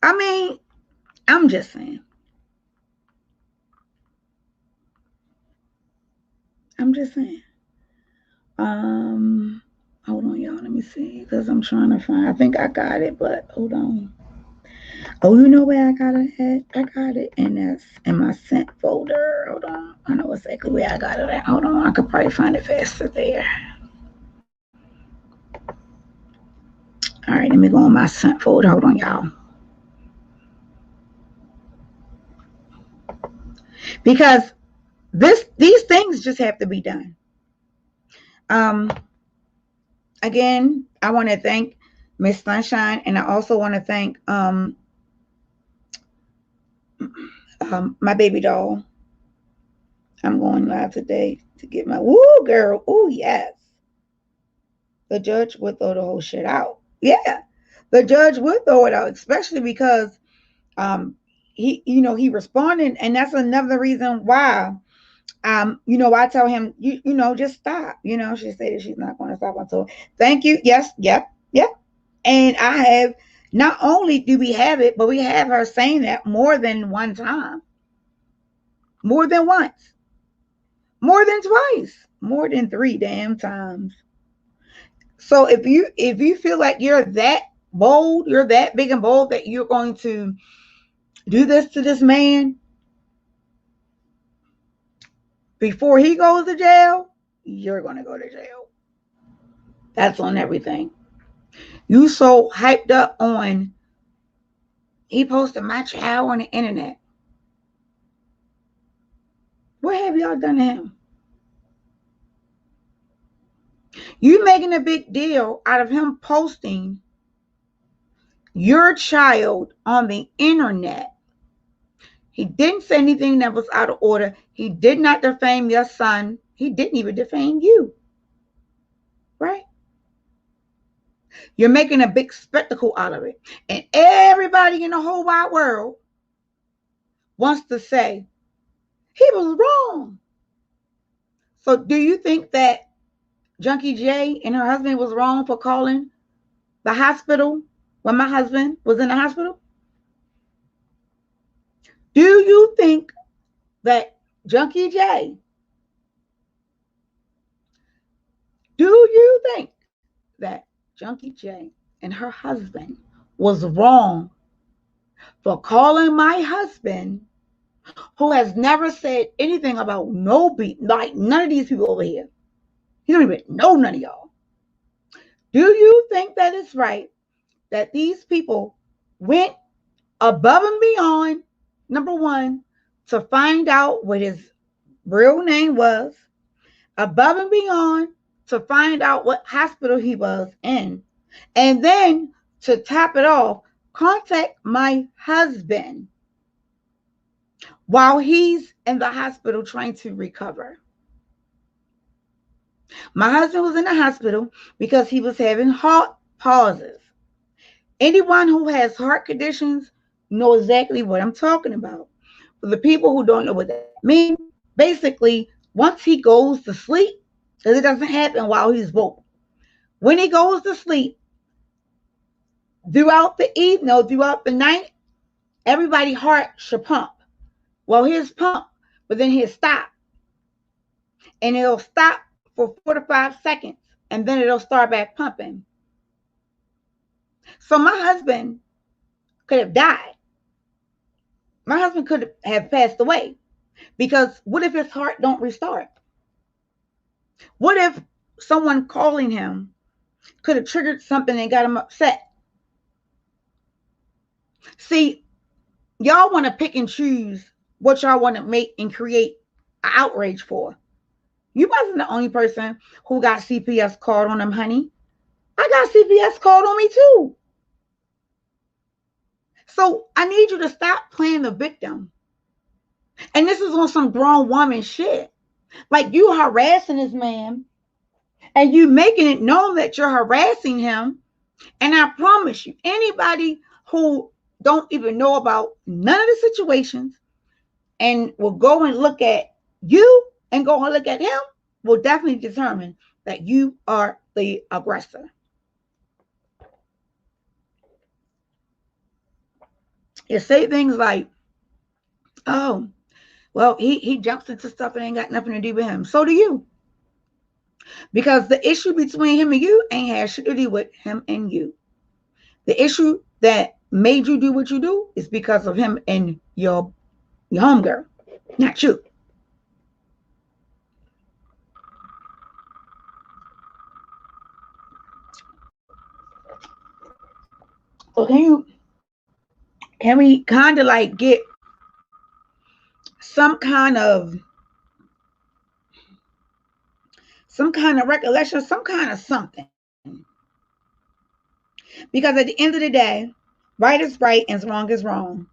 I mean, I'm just saying. I'm just saying. Hold on, y'all. Let me see, because I'm trying to find. I think I got it, but hold on. Oh, you know where I got it at? I got it in my sent folder. Hold on. I know exactly where I got it at. Hold on. I could probably find it faster there. All right, let me go on my sent folder. Hold on, y'all. Because these things just have to be done. Again, I want to thank Miss Sunshine, and I also want to thank my baby doll. I'm going live today to get my woo girl. Oh yes. The judge would throw the whole shit out. Yeah. The judge would throw it out, especially because he responded, and that's another reason why I tell him, just stop. She said that she's not going to stop until thank you. Yes, yep. And I have, not only do we have it, but we have her saying that more than one time. More than once. More than twice. More than 3 damn times. So if you feel like you're that bold, you're that big and bold that you're going to do this to this man before he goes to jail, you're going to go to jail. That's on everything. You so hyped up on, he posted my child on the internet. What have y'all done to him? You making a big deal out of him posting your child on the internet. He didn't say anything that was out of order. He did not defame your son. He didn't even defame you. Right? You're making a big spectacle out of it. And everybody in the whole wide world wants to say, he was wrong. So do you think that Junkie J and her husband was wrong for calling the hospital when my husband was in the hospital? Do you think that Junkie J, do you think that Junkie J and her husband was wrong for calling my husband, who has never said anything about like none of these people over here? He don't even know none of y'all. Do you think that it's right that these people went above and beyond, number one, to find out what his real name was, above and beyond to find out what hospital he was in, and then to top it off, contact my husband while he's in the hospital trying to recover. My husband was in the hospital because he was having heart pauses. Anyone who has heart conditions know exactly what I'm talking about. For the people who don't know what that means, basically, once he goes to sleep, because it doesn't happen while he's woke. When he goes to sleep, throughout the evening, throughout the night, everybody's heart should pump. Well, his pump, but then he'll stop. And it'll stop for 4 to 5 seconds. And then it'll start back pumping. So my husband could have died. My husband could have passed away. Because what if his heart don't restart? What if someone calling him could have triggered something and got him upset? See, y'all want to pick and choose what y'all want to make and create an outrage for. You wasn't the only person who got CPS called on them, honey. I got CPS called on me too. So I need you to stop playing the victim. And this is on some grown woman shit. Like, you harassing this man and you making it known that you're harassing him. And I promise you, anybody who don't even know about none of the situations and will go and look at you and go and look at him will definitely determine that you are the aggressor. You say things like, oh, well, he jumps into stuff that ain't got nothing to do with him. So do you. Because the issue between him and you ain't had shit to do with him and you. The issue that made you do what you do is because of him and your homegirl, not you. So can we kind of like get some kind of recollection, some kind of something? Because at the end of the day, right is right and wrong is wrong.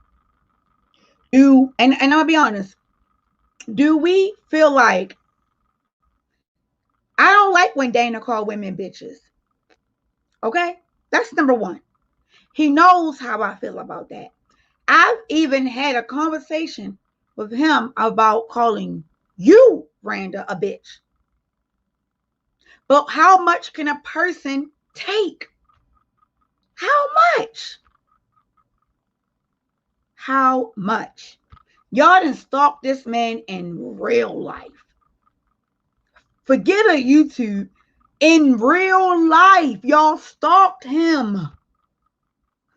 And I'll be honest, do we feel like, I don't like when Dana called women bitches. Okay? That's number one. He knows how I feel about that. I've even had a conversation with him about calling you, Randa, a bitch. But how much can a person take? How much? How much? Y'all done stalked this man in real life. Forget a YouTube. In real life, y'all stalked him.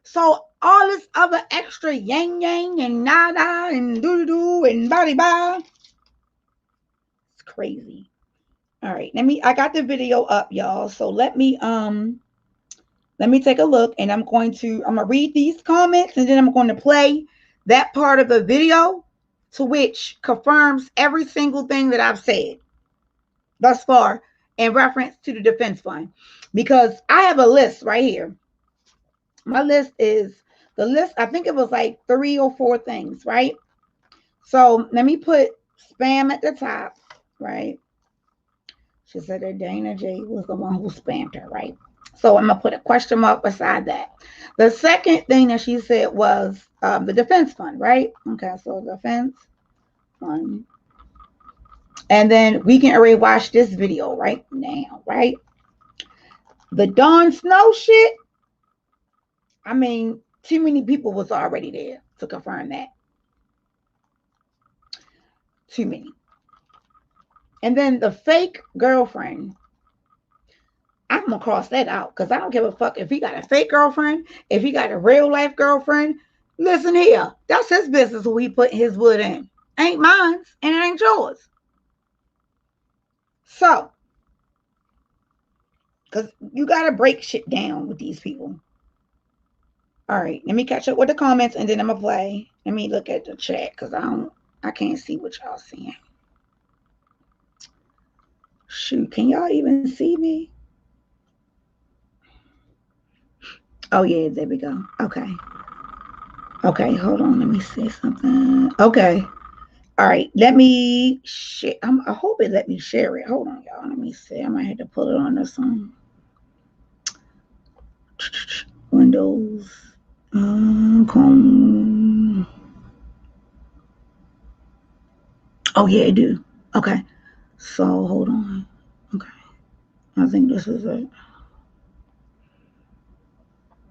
So all this other extra yang yang and nada and doo doo and body ba, it's crazy. All right, I got the video up, y'all. So let me take a look, and I'm gonna read these comments, and then I'm going to play that part of the video to which confirms every single thing that I've said thus far in reference to the defense fund, because I have a list right here. My list is the list. I think it was like 3 or 4 things, right? So let me put spam at the top, right? She said that Dana J was the one who spammed her, right? So I'm gonna put a question mark beside that. The second thing that she said was the defense fund, right? Okay, so defense fund. And then we can already watch this video right now, right? The Dawn Snow shit. I mean, too many people was already there to confirm that. Too many. And then the fake girlfriend. I'm going to cross that out because I don't give a fuck if he got a fake girlfriend, if he got a real life girlfriend. Listen here. That's his business who he put his wood in. Ain't mine, and it ain't yours. So, because you got to break shit down with these people. All right, let me catch up with the comments, and then I'm going to play. Let me look at the chat because I can't see what y'all seeing. Shoot, can y'all even see me? Oh, yeah, there we go. Okay. Okay, hold on. Let me see something. Okay. All right, let me share. I hope it let me share it. Hold on, y'all. Let me see. I might have to pull it on this one. Windows. Chrome. Oh, yeah, I do. Okay. So, hold on. Okay. I think this is it.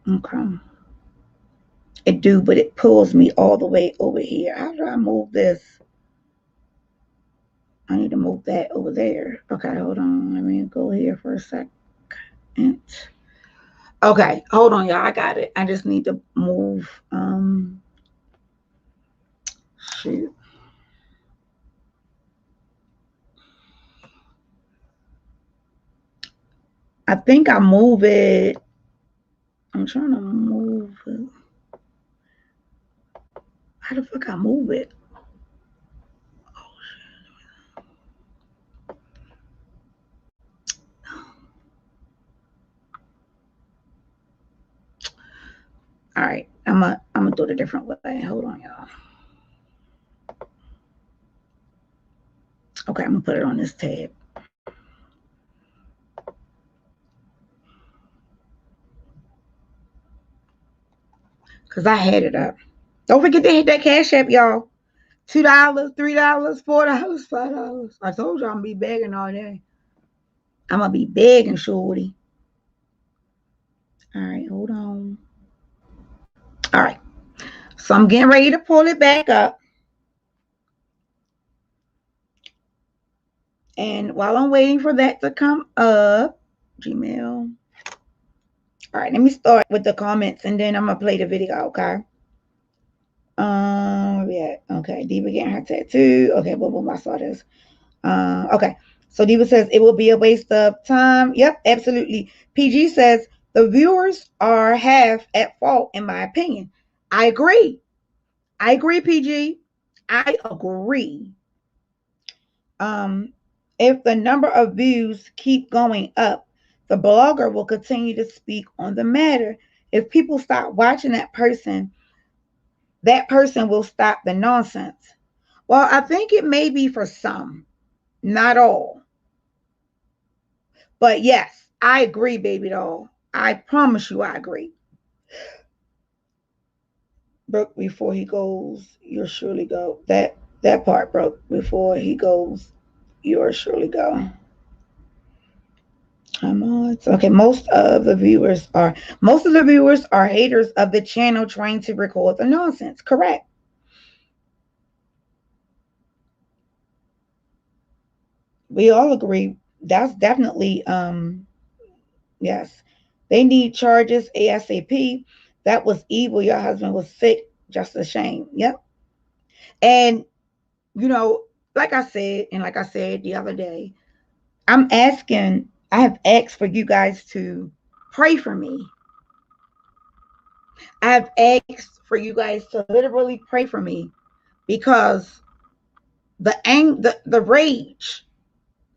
Okay. It do, but it pulls me all the way over here. How do I move this? I need to move that over there. Okay, hold on. Let me go here for a second. Okay, hold on, y'all. I got it. I just need to move. Shoot. I think I move it. I'm trying to move it. How the fuck I move it? All right, I'm gonna do it a different way. Hold on, y'all. Okay, I'm gonna put it on this tab. Cause I had it up. Don't forget to hit that Cash App, y'all. $2, $3, $4, $5. I told you I'm gonna be begging all day. I'm gonna be begging, shorty. All right, hold on. All right, so I'm getting ready to pull it back up. And while I'm waiting for that to come up, Gmail. All right, let me start with the comments and then I'm gonna play the video, okay? Yeah, okay. Diva getting her tattoo. Okay, boom, boom, I saw this. Okay. So Diva says it will be a waste of time. Yep, absolutely. PG says the viewers are half at fault, in my opinion. I agree. I agree, PG. I agree. If the number of views keep going up, the blogger will continue to speak on the matter. If people stop watching that person will stop the nonsense. Well, I think it may be for some, not all. But yes, I agree, baby doll. I promise you I agree. Broke before he goes, you'll surely go. That part broke before he goes, you'll surely go. I'm on. Okay, most of the viewers are haters of the channel trying to record the nonsense. Correct. We all agree. That's definitely yes. They need charges ASAP. That was evil. Your husband was sick. Just a shame. Yep. And you know, like I said, and like I said the other day, I have asked for you guys to pray for me. I have asked for you guys to literally pray for me because the rage,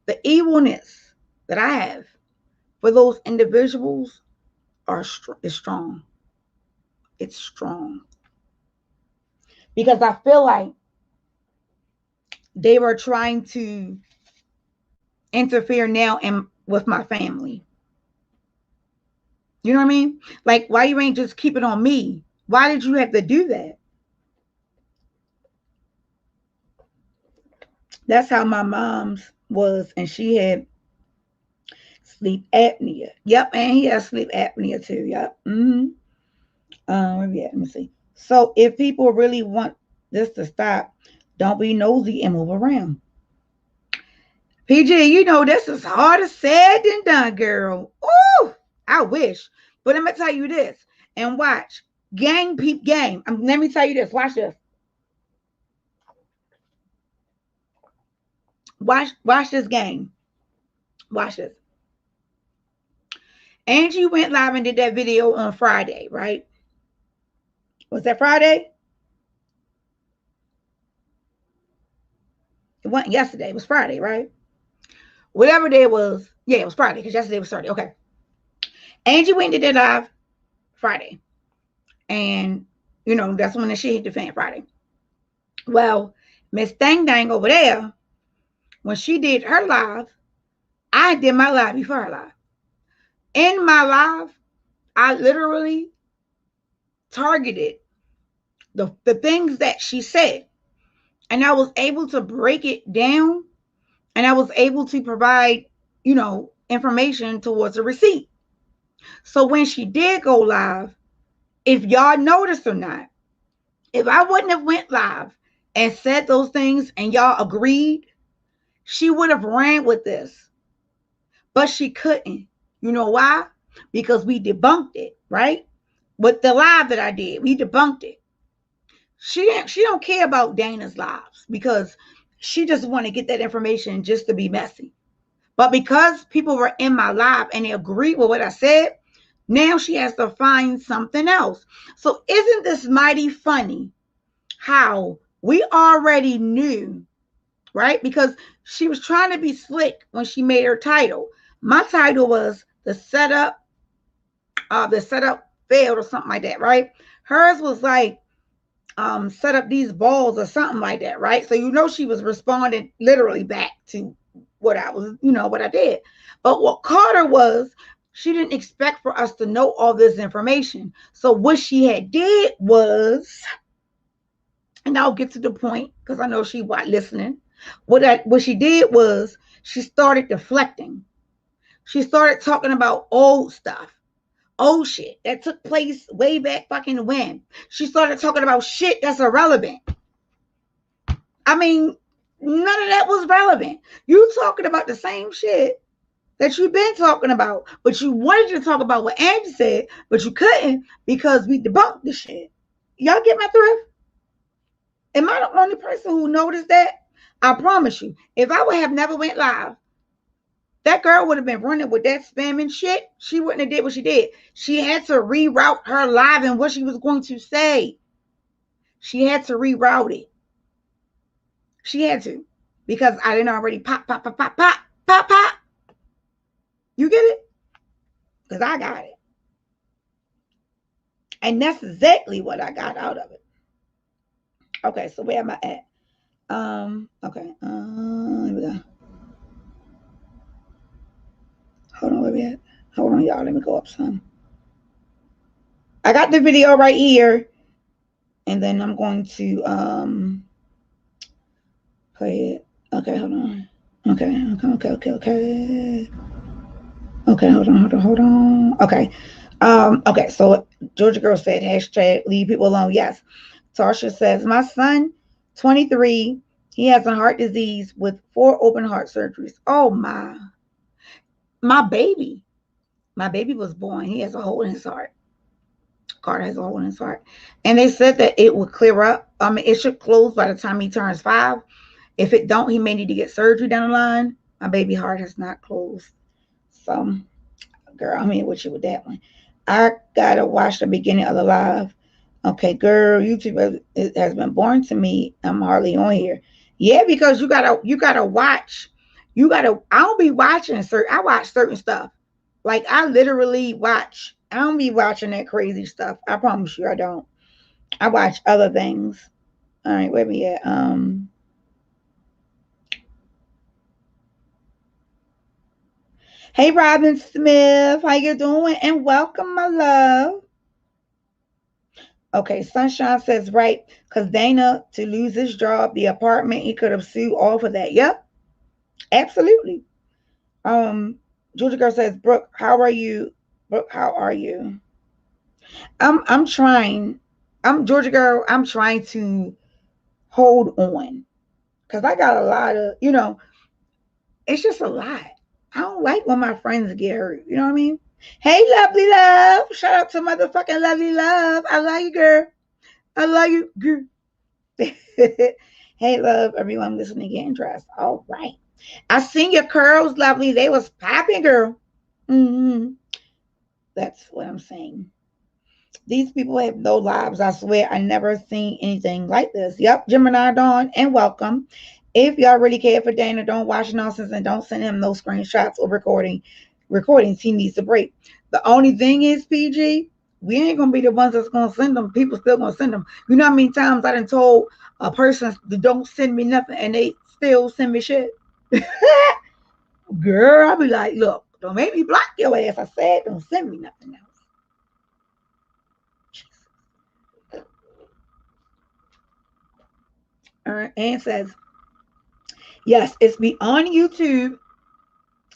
the evilness that I have for those individuals is strong. It's strong because I feel like they were trying to interfere now and with my family. You know what I mean? Like, why you ain't just keep it on me? Why did you have to do that? That's how my mom's was, and she had sleep apnea. Yep, and he has sleep apnea too. Yep. Yeah, let me see. So if people really want this to stop, don't be nosy and move around. PG, you know this is harder said than done, girl. Ooh, I wish. But let me tell you this, and watch. Gang peep game. Let me tell you this. Watch this. Watch this game. Watch this. Angie went live and did that video on Friday, right? Was that Friday? It wasn't yesterday. It was Friday, right? Whatever day it was. Yeah, it was Friday because yesterday was Saturday. Okay. Angie went and did that live Friday. And, you know, that's when the shit hit the fan Friday. Well, Miss Dang Dang over there, when she did her live, I did my live before her live. In my live, I literally targeted the things that she said. And I was able to break it down, and I was able to provide, information towards a receipt. So when she did go live, if y'all noticed or not, if I wouldn't have went live and said those things and y'all agreed, she would have ran with this. But she couldn't. You know why? Because we debunked it, right? With the live that I did, we debunked it. She don't care about Dana's lives because she just want to get that information just to be messy. But because people were in my live and they agreed with what I said, now she has to find something else. So isn't this mighty funny how we already knew, right? Because she was trying to be slick when she made her title. My title was the setup failed or something like that, right? Hers was like set up these balls or something like that, right? So she was responding literally back to what I was, what I did. But what Carter was, she didn't expect for us to know all this information. So what she had did was, and I'll get to the point because I know she was listening. What she did was she started deflecting. She started talking about old stuff. Old shit that took place way back fucking when. She started talking about shit that's irrelevant. I mean, none of that was relevant. You talking about the same shit that you've been talking about, but you wanted to talk about what Angie said, but you couldn't because we debunked the shit. Y'all get my thrift? Am I the only person who noticed that? I promise you, if I would have never went live, that girl would have been running with that spamming shit. She wouldn't have did what she did. She had to reroute her live and what she was going to say. She had to reroute it. She had to. Because I didn't already pop. You get it? Because I got it. And that's exactly what I got out of it. Okay, so where am I at? Okay. Here we go. Hold on, where we at? Hold on, y'all. Let me go up some. I got the video right here. And then I'm going to play it. Okay, hold on. Okay. Okay, hold on. Okay. Okay, so Georgia Girl said, hashtag leave people alone. Yes. Tarsha says, my son, 23, he has a heart disease with 4 open heart surgeries. Oh my baby. My baby was born. He has a hole in his heart. Carter has a hole in his heart. And they said that it would clear up. It should close by the time he turns 5. If it don't, he may need to get surgery down the line. My baby heart has not closed. So, girl, I'm here with you with that one. I gotta watch the beginning of the live. Okay, girl, YouTube has been boring to me. I'm hardly on here. Yeah, because you gotta watch. I don't be watching I watch certain stuff. Like I literally watch. I don't be watching that crazy stuff. I promise you I don't. I watch other things. All right, where we at? Hey, Robin Smith, how you doing? And welcome, my love. Okay, Sunshine says, right, because Dana, to lose his job, the apartment, he could have sued all for that. Yep, absolutely. Georgia Girl says, Brooke, how are you? Brooke, how are you? I'm trying. Georgia Girl, I'm trying to hold on. Because I got a lot of, it's just a lot. I don't like when my friends get hurt. You know what I mean? Hey, lovely love. Shout out to motherfucking lovely love. I love you, girl. I love you, girl. Hey, love, everyone listening, getting dressed. All right. I seen your curls, lovely. They was popping, girl. Mm-hmm. That's what I'm saying. These people have no lives. I swear I never seen anything like this. Yep, Gemini Dawn, and welcome. If y'all really care for Dana, don't watch nonsense and don't send him no screenshots or recordings he needs to break. The only thing is, PG, we ain't gonna be the ones that's gonna send them. People still gonna send them. You know how many times I done told a person don't send me nothing and they still send me shit? Girl, I'll be like, look, don't make me block your ass. I said don't send me nothing else. All right, Ann says, yes, it's beyond YouTube.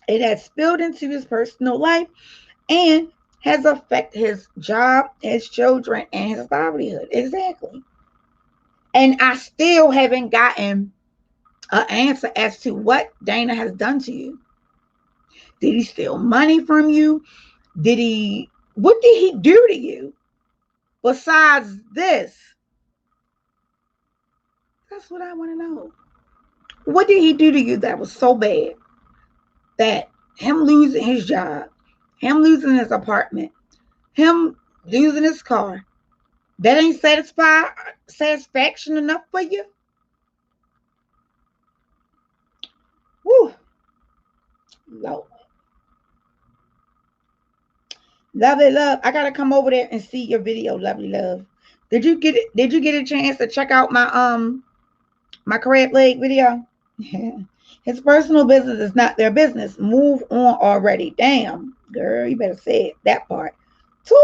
It has spilled into his personal life and has affected his job, his children, and his livelihood. Exactly. And I still haven't gotten an answer as to what Dana has done to you. Did he steal money from you? What did he do to you besides this? That's what I want to know. What did he do to you that was so bad that him losing his job, him losing his apartment, him losing his car, that ain't satisfaction enough for you? Woo. Lord. Lovely love. I gotta come over there and see your video, lovely love. Did you get it? Did you get a chance to check out my crab leg video? Yeah. His personal business is not their business. Move on already. Damn, girl, you better say it. That part. Toy.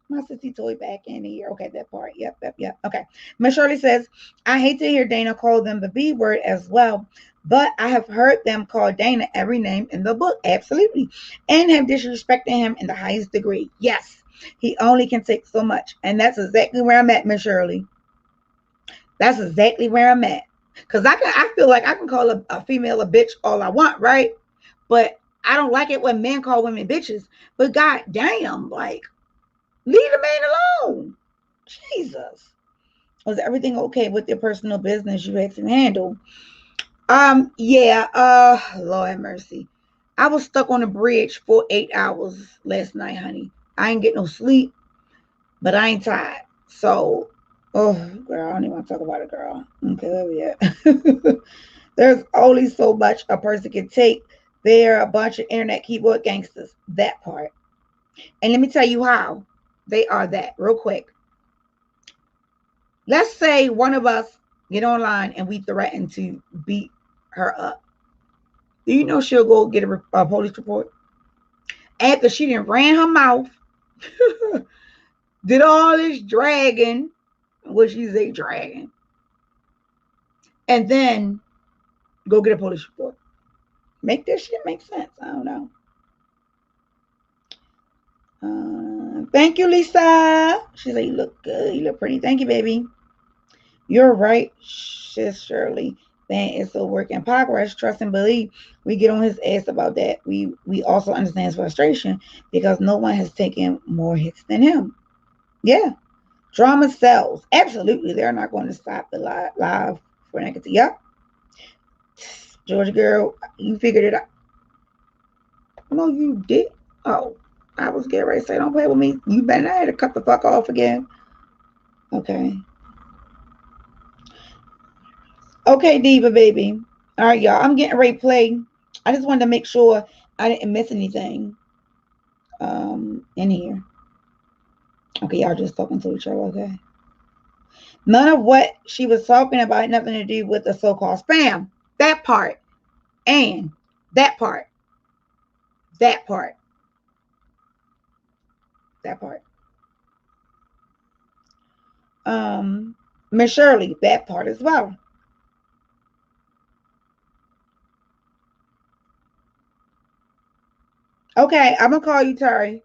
My sissy toy back in here. Okay, that part. Yep. Okay. Miss Shirley says, I hate to hear Dana call them the B word as well, but I have heard them call Dana every name in the book. Absolutely. And have disrespected him in the highest degree. Yes. He only can take so much. And that's exactly where I'm at, Miss Shirley. That's exactly where I'm at. Because I feel like I can call a female a bitch all I want, right? But I don't like it when men call women bitches. But god damn, like, leave the man alone. Jesus. Was everything okay with your personal business you had to handle? Yeah, Lord have mercy. I was stuck on a bridge for 8 hours last night, honey. I ain't get no sleep, but I ain't tired. So, oh, girl, I don't even want to talk about it, girl. Okay, where we at? There's only so much a person can take. They're a bunch of internet keyboard gangsters. That part. And let me tell you how they are that real quick. Let's say one of us get online and we threaten to beat her up. Do you know she'll go get a police report? After she done ran her mouth, did all this dragging, what she's a dragon, and then go get a police report. Make this shit make sense. I don't know. Thank you, Lisa. She's like, you look good. You look pretty. Thank you, baby. You're right, Sis Shirley. Then it's a work in progress. Trust and believe. We get on his ass about that. We also understand his frustration because no one has taken more hits than him. Yeah. Drama sells. Absolutely. They're not going to stop the live for negative. Yep. Georgia girl, you figured it out. No, you did. Oh, I was getting ready to say, don't play with me. You better not have to cut the fuck off again. Okay. Okay, Diva baby. All right, y'all. I'm getting ready to play. I just wanted to make sure I didn't miss anything in here. Okay, y'all just talking to each other, okay? None of what she was talking about had nothing to do with the so-called spam. That part. And that part. That part. That part. Miss Shirley, that part as well. Okay, I'm gonna call you, Terry.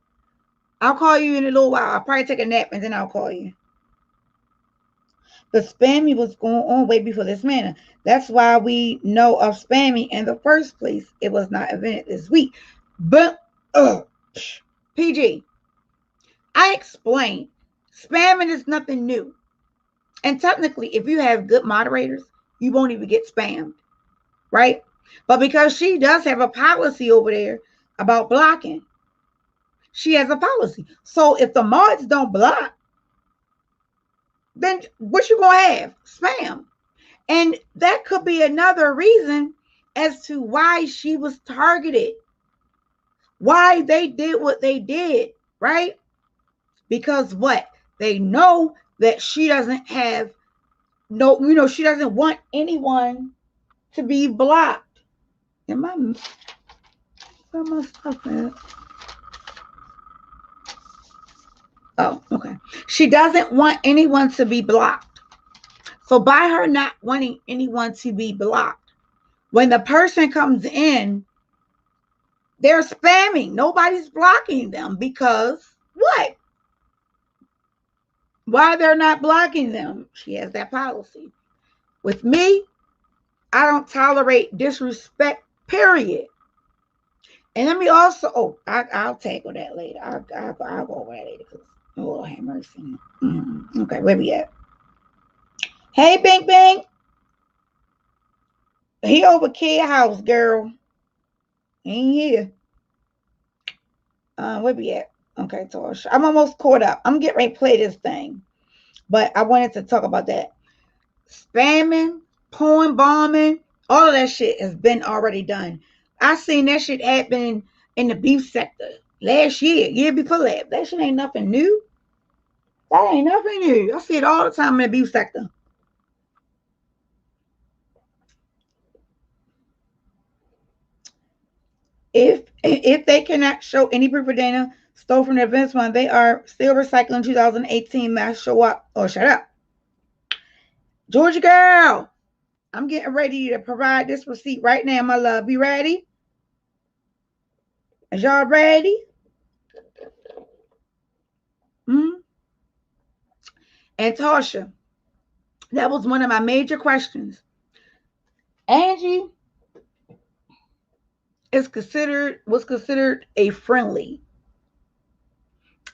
I'll call you in a little while. I'll probably take a nap and then I'll call you. The spamming was going on way before this manner. That's why we know of spamming in the first place. It was not invented this week. But PG, I explained. Spamming is nothing new. And technically, if you have good moderators, you won't even get spammed. Right? But because she does have a policy over there about blocking, she has a policy. So if the mods don't block, then what you gonna have? Spam. And that could be another reason as to why she was targeted, why they did what they did, right? because what? They know that she doesn't have no, she doesn't want anyone to be blocked. Am I where my stuff at? Oh, okay. She doesn't want anyone to be blocked. So by her not wanting anyone to be blocked, when the person comes in, they're spamming. Nobody's blocking them because what? Why they're not blocking them? She has that policy. With me, I don't tolerate disrespect, period. And let me also, I'll tackle that later. I'll go over that later because, oh, have mercy. Okay, where we at? Hey, Bing Bing. He over Kid House, girl. He ain't here. Where we at? Okay, Tosh. I'm almost caught up. I'm getting ready to play this thing. But I wanted to talk about that. Spamming, porn bombing, all of that shit has been already done. I seen that shit happen in the beef sector last year before that. That shit ain't nothing new. That ain't nothing new. I see it all the time in the beef sector. If they cannot show any proof of data stole from the events fund, they are still recycling 2018 mass show up or shut up. Georgia girl, I'm getting ready to provide this receipt right now, my love. You ready? Is y'all ready? And Tasha, that was one of my major questions. Angie was considered a friendly.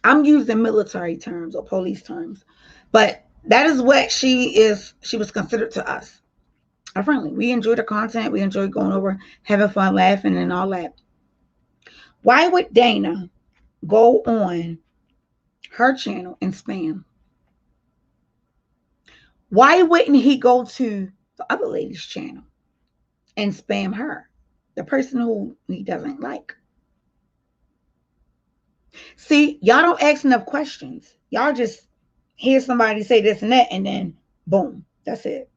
I'm using military terms or police terms, but that is what she was considered to us. A friendly. We enjoyed the content. We enjoyed going over, having fun, laughing, and all that. Why would Dana go on her channel and spam? Why wouldn't he go to the other lady's channel and spam her, the person who he doesn't like? See, y'all don't ask enough questions. Y'all just hear somebody say this and that, and then boom, that's it.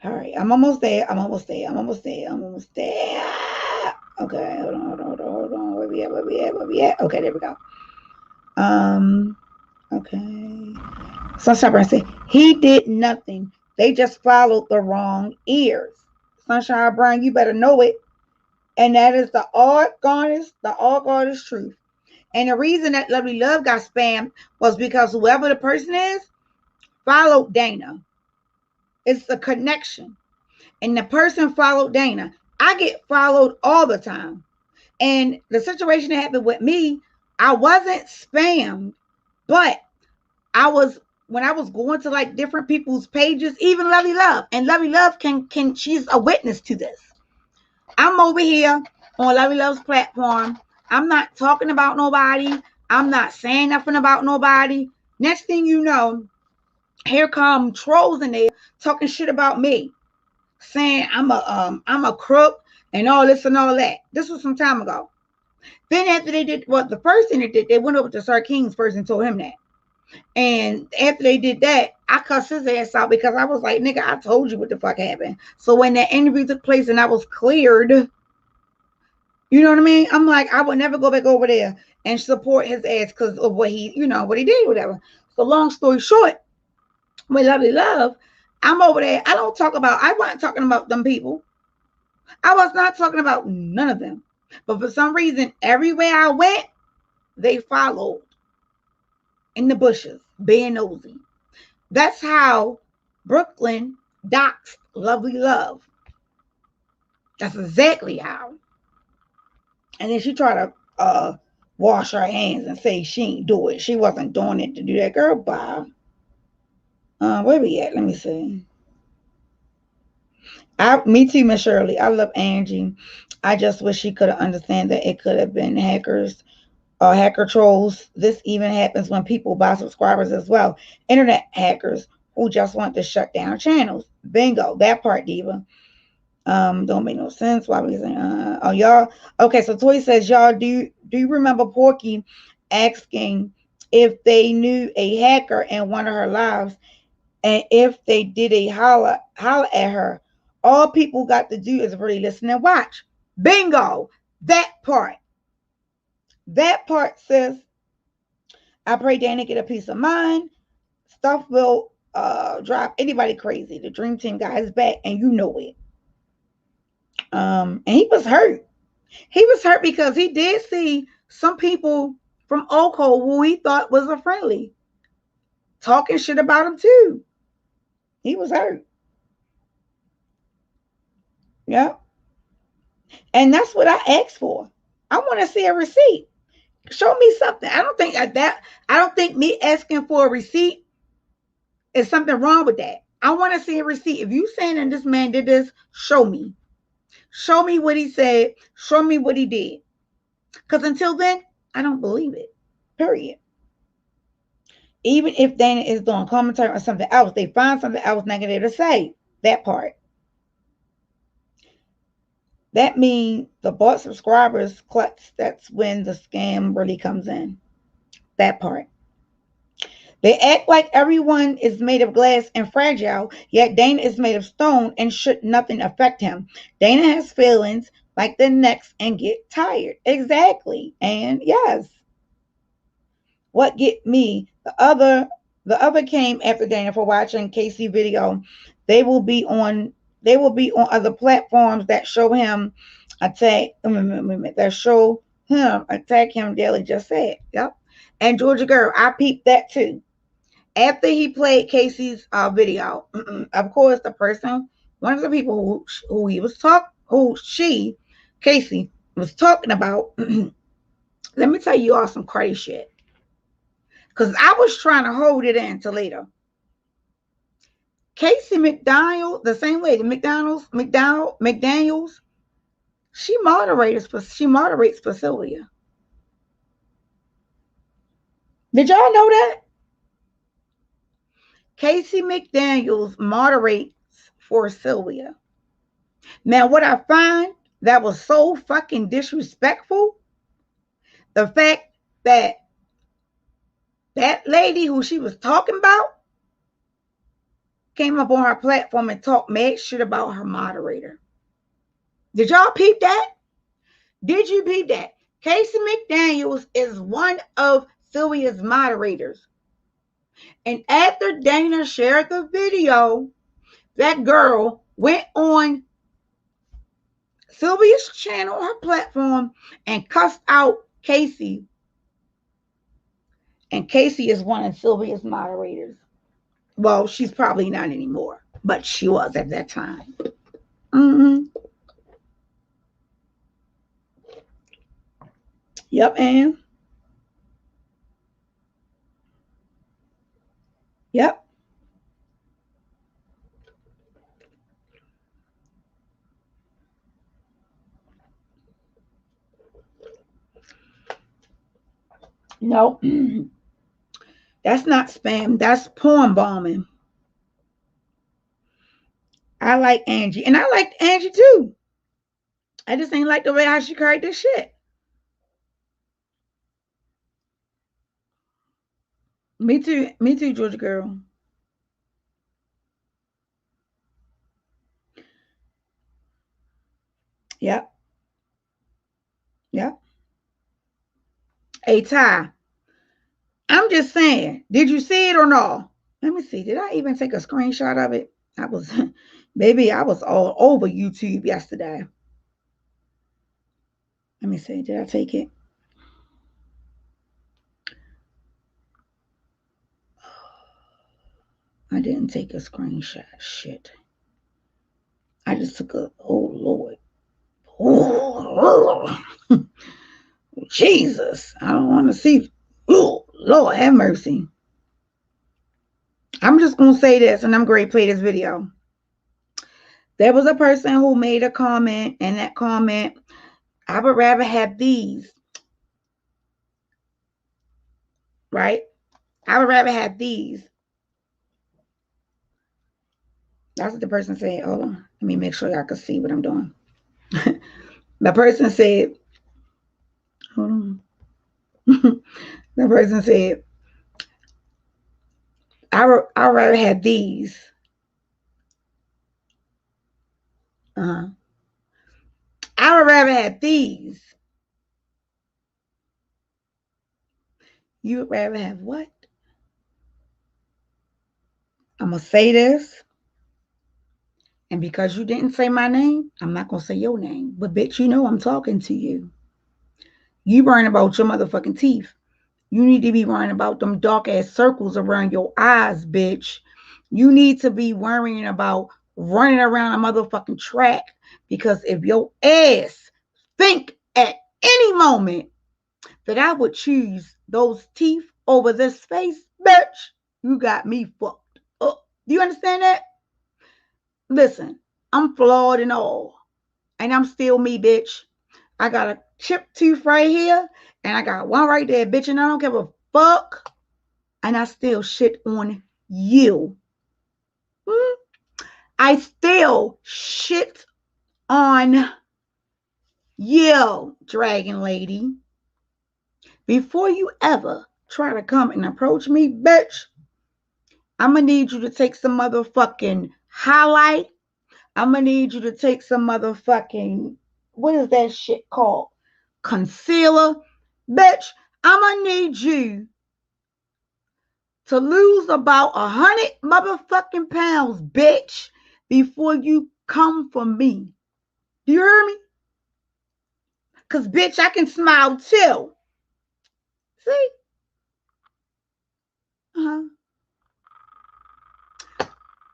All right, I'm almost there. Okay, hold on. Where we at? Okay, there we go. Okay. Sunshine Brown said, he did nothing. They just followed the wrong ears. Sunshine Brown, you better know it. And that is the all-goddess truth. And the reason that Lovely Love got spammed was because whoever the person is followed Dana. It's a connection. And the person followed Dana. I get followed all the time. And the situation that happened with me, I wasn't spammed, but when I was going to like different people's pages, even Lovely Love, and Lovely Love can she's a witness to this. I'm over here on Lovely Love's platform. I'm not talking about nobody. I'm not saying nothing about nobody. Next thing you know, here come trolls in there talking shit about me, saying I'm a crook and all this and all that. This was some time ago. Then after they did the first thing they did, they went over to Sir King's first and told him that. And after they did that, I cussed his ass out because I was like, nigga, I told you what the fuck happened. So when that interview took place and I was cleared, you know what I mean? I'm like, I would never go back over there and support his ass because of what he did, whatever. So long story short, with Lovely Love, I'm over there. I wasn't talking about them people. I was not talking about none of them. But for some reason, everywhere I went, they followed in the bushes, being nosy. That's how Brooklyn doxed Lovely Love. That's exactly how. And then she tried to wash her hands and say she ain't do it. She wasn't doing it to do that. Girl, bye. Where we at? Let me see. Me too, Miss Shirley. I love Angie. I just wish she could have understand that it could have been hackers or hacker trolls. This even happens when people buy subscribers as well. Internet hackers who just want to shut down channels. Bingo. That part, Diva. Don't make no sense. Why we saying y'all? Okay, so Toy says, y'all, do you remember Porky asking if they knew a hacker in one of her lives and if they did a holler at her. All people got to do is really listen and watch. Bingo! That part. That part says, I pray Dana get a peace of mind. Stuff will drive anybody crazy. The Dream Team got his back, and you know it. And he was hurt. He was hurt because he did see some people from Oco who he thought was a friendly talking shit about him too. He was hurt. Yeah. And that's what I asked for. I want to see a receipt. Show me something. I don't think me asking for a receipt is something wrong with that. I want to see a receipt. If you saying that this man did this, show me. Show me what he said. Show me what he did. Because until then, I don't believe it. Period. Even if Dana is doing commentary on something else, they find something else negative to say. That part. That means the bought subscribers clutch. That's when the scam really comes in. That part. They act like everyone is made of glass and fragile, yet Dana is made of stone and should nothing affect him. Dana has feelings like the next and get tired. Exactly. And yes. What get me? The other came after Dana for watching Casey video. They will be on other platforms that show him attack him daily. Just said. Yep. And Georgia Girl, I peeped that too. After he played Casey's video, of course, one of the people Casey was talking about. Let me tell you all some crazy shit. Because I was trying to hold it in till later. Casey McDaniel, the same lady, McDaniels, she moderates for Sylvia. Did y'all know that? Casey McDaniels moderates for Sylvia. Now, what I find that was so fucking disrespectful, the fact that lady who she was talking about came up on her platform and talked mad shit about her moderator. Did y'all peep that? Did you peep that? Casey McDaniels is one of Sylvia's moderators. And after Dana shared the video, that girl went on Sylvia's channel, her platform, and cussed out Casey. And Casey is one of Sylvia's moderators. Well, she's probably not anymore, but she was at that time. Yep, and yep. No, that's not spam. That's porn bombing. I like Angie, and I liked Angie too. I just ain't like the way how she carried this shit. Me too, Georgia Girl. Yep. Yep. Hey, Ty, I'm just saying, did you see it or no? Let me see. Did I even take a screenshot of it? I was all over YouTube yesterday. Let me see. Did I take it? I didn't take a screenshot. Shit. I just took oh Lord. Oh, Jesus. I don't want to see. Oh, Lord have mercy. I'm just going to say this, and I'm going to play this video. There was a person who made a comment, and that comment, I would rather have these. Right? I would rather have these. That's what the person said. Hold on. Let me make sure y'all can see what I'm doing. The person said, hold on. The person said, I rather have these. Uh-huh. I would rather have these. You would rather have what? I'm going to say this. And because you didn't say my name, I'm not going to say your name. But bitch, you know I'm talking to you. You worrying about your motherfucking teeth. You need to be worrying about them dark ass circles around your eyes, bitch. You need to be worrying about running around a motherfucking track. Because if your ass think at any moment that I would choose those teeth over this face, bitch, you got me fucked up. Do you understand that? Listen, I'm flawed and all. And I'm still me, bitch. I got a chipped tooth right here, and I got one right there, bitch, and I don't give a fuck. And I still shit on you. I still shit on you, dragon lady. Before you ever try to come and approach me, bitch, I'm gonna need you to take some motherfucking highlight. I'm gonna need you to take some motherfucking, what is that shit called? Concealer. Bitch, I'm gonna need you to lose about 100 motherfucking pounds, bitch, before you come for me. Do you hear me? Because, bitch, I can smile too. See? Uh-huh.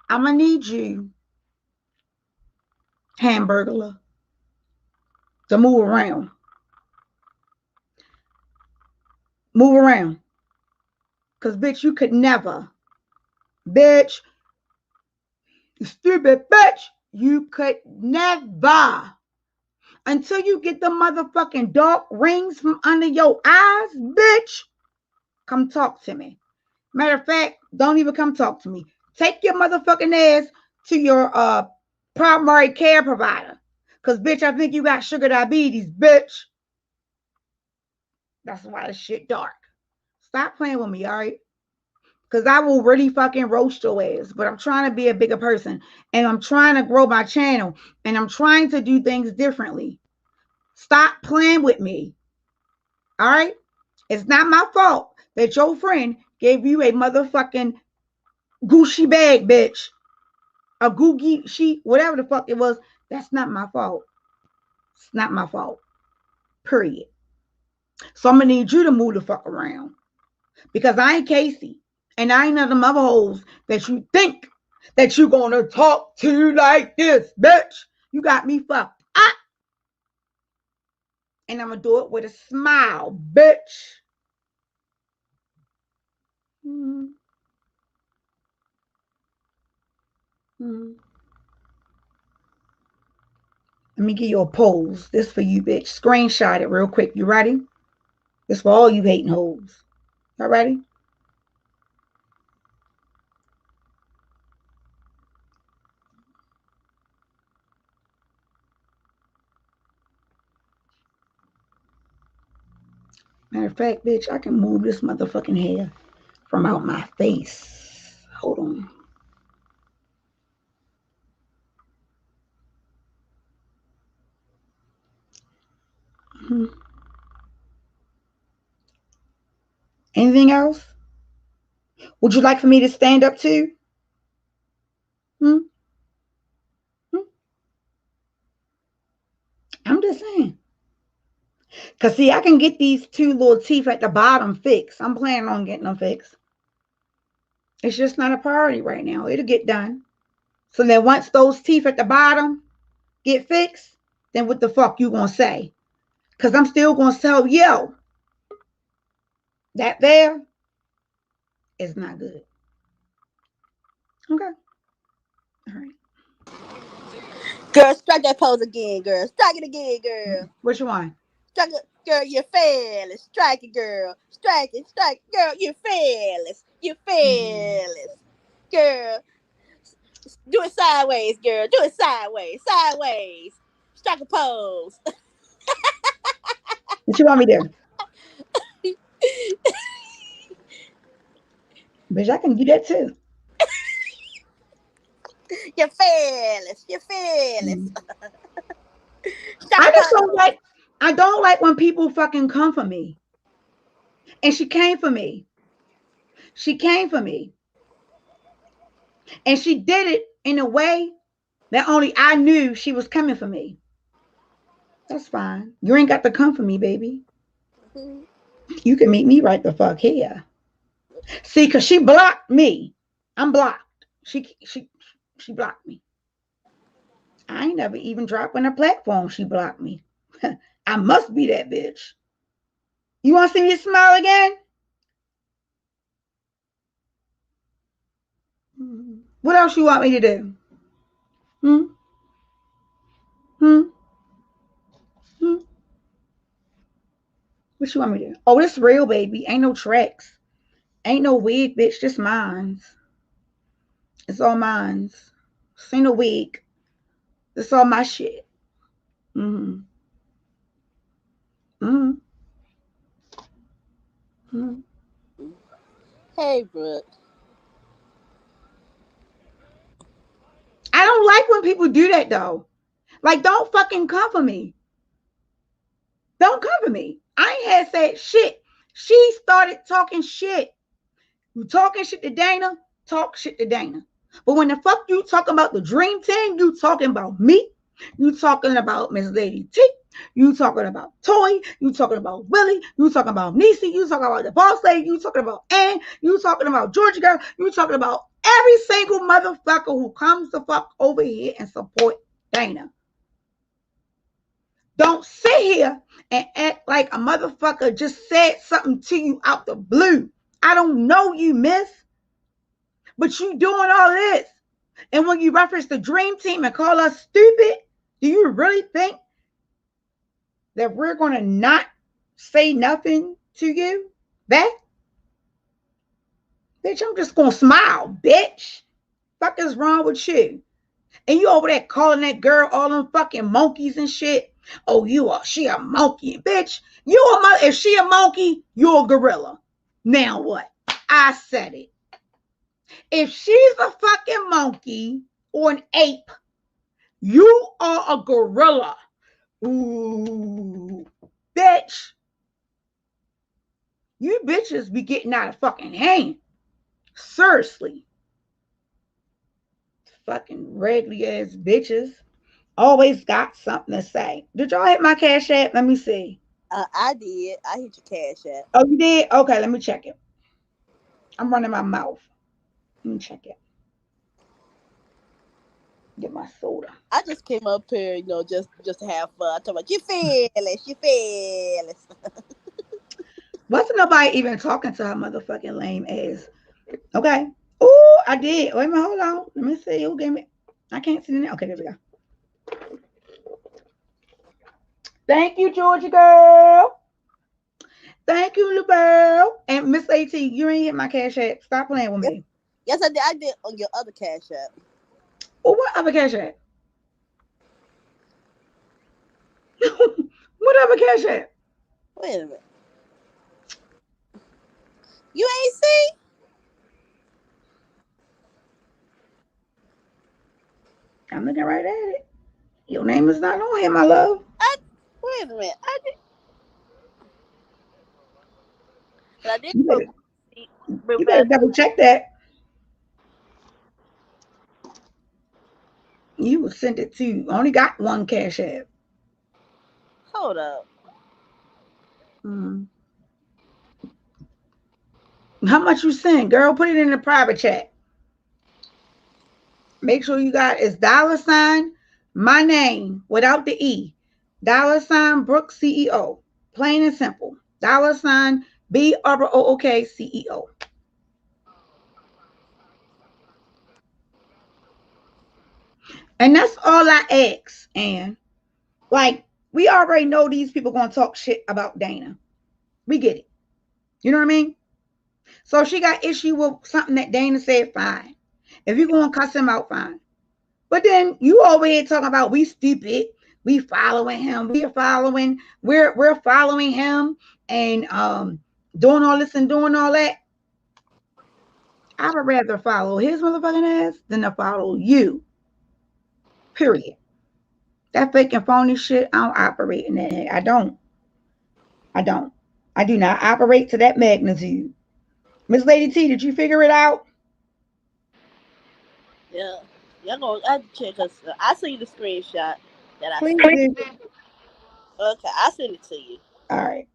I'm going to need you, hamburger, to move around. Move around. Because, bitch, you could never. Bitch, you stupid bitch. You could never. Until you get the motherfucking dark rings from under your eyes, bitch, come talk to me. Matter of fact, don't even come talk to me. Take your motherfucking ass to your primary care provider. Because, bitch, I think you got sugar diabetes, bitch. That's why this shit dark. Stop playing with me, all right? Because I will really fucking roast your ass. But I'm trying to be a bigger person. And I'm trying to grow my channel. And I'm trying to do things differently. Stop playing with me. All right? It's not my fault that your friend gave you a motherfucking Gucci bag, bitch. A Gucci sheet, whatever the fuck it was. That's not my fault. It's not my fault. Period. So I'm gonna need you to move the fuck around. Because I ain't Casey. And I ain't none of them other hoes that you think that you gonna talk to like this, bitch. You got me fucked up. And I'm gonna do it with a smile, bitch. Mm-hmm. Mm-hmm. Let me give you a pose. This for you, bitch. Screenshot it real quick. You ready? This for all you hating hoes. All ready? Matter of fact, bitch, I can move this motherfucking hair from out my face. Hold on. Mm-hmm. Anything else? Would you like for me to stand up too? Hmm? Hmm? I'm just saying. Because, see, I can get these two little teeth at the bottom fixed. I'm planning on getting them fixed. It's just not a priority right now. It'll get done. So then once those teeth at the bottom get fixed, then what the fuck you gonna say? Because I'm still gonna tell yo, that there is not good. Okay. All right. Girl, strike that pose again, girl. Strike it again, girl. Which one? Strike it, girl. You're fearless. Strike it, girl. Strike it, girl. You're fearless. You're fearless, girl. Do it sideways, girl. Do it sideways, sideways. Strike a pose. What you want me to do? Bitch, I can do that too. You're fearless. You're fearless. Mm. Strike I a just don't girl. like. I don't like when people fucking come for me. And she came for me. She came for me. And she did it in a way that only I knew she was coming for me. That's fine. You ain't got to come for me, baby. Mhm. You can meet me right the fuck here. See, cause she blocked me. I'm blocked. She blocked me. I ain't never even dropped on her platform. She blocked me. I must be that bitch. You want to see me smile again? What else you want me to do? Hmm? Hmm? Hmm? What you want me to do? Oh, this real, baby. Ain't no tracks. Ain't no wig, bitch. Just mines. It's all mines. This ain't no wig. It's all my shit. Mm-hmm. Mm-hmm. Mm-hmm. Hey, Brooke. I don't like when people do that though. Like, don't fucking come for me. Don't come for me. I ain't had said shit. She started talking shit. You talking shit to Dana, talk shit to Dana. But when the fuck you talking about the dream team, you talking about me. You talking about Miss Lady T. You talking about Toy. You talking about Willie. You talking about Niecy. You talking about the boss lady. You talking about Ann. You talking about Georgia girl. You talking about every single motherfucker who comes the fuck over here and support Dana. Don't sit here and act like a motherfucker just said something to you out the blue. I don't know you, miss, but you doing all this. And when you reference the dream team and call us stupid, do you really think that we're going to not say nothing to you back? Bitch, I'm just going to smile, bitch. Fuck is wrong with you? And you over there calling that girl all them fucking monkeys and shit. Oh, she a monkey, bitch. If she a monkey, you're a gorilla. Now what? I said it. If she's a fucking monkey or an ape, you are a gorilla. Ooh, bitch. You bitches be getting out of fucking hand. Seriously. Fucking raggedy ass bitches. Always got something to say. Did y'all hit my cash app? Let me see. I did. I hit your cash app. Oh, you did? Okay, let me check it. I'm running my mouth. Let me check it. Get my soda. I just came up here, just to have fun. I talk about you fearless, you fearless. Wasn't nobody even talking to her motherfucking lame ass. Okay. Oh, I did. Wait a minute, hold on. Let me see. Who gave me? I can't see the name. Okay, there we go. Thank you, Georgia girl. Thank you, LaBelle. And Miss AT, you ain't hit my cash app. Stop playing with Yes, me. yes, I did. I did on your other cash app. Oh, what other cash app? What other cash app? Wait a minute. You ain't see? I'm looking right at it. Your name is not on here, my love. I Wait a minute. I did, but I did You put better, you better Rebecca. double check that. You will send it to. Only got one cash app. Hold up. Mm. How much you send, girl? Put it in the private chat. Make sure you got it's $ my name without the E. $ Brooke CEO. Plain and simple. $BROOK CEO. And that's all I ask. And like we already know these people gonna talk shit about Dana. We get it. You know what I mean? So if she got issue with something that Dana said, fine. If you gonna cuss him out, fine. But then you over here talking about we stupid, we following him, we're following him and doing all this and doing all that. I would rather follow his motherfucking ass than to follow you. Period. That fake and phony shit, I don't operate in that. I don't. I don't. I do not operate to that magnitude. Miss Lady T, did you figure it out? Yeah. Y'all gonna I check us. I see the screenshot that I Please sent. do. Okay, I send it to you. All right.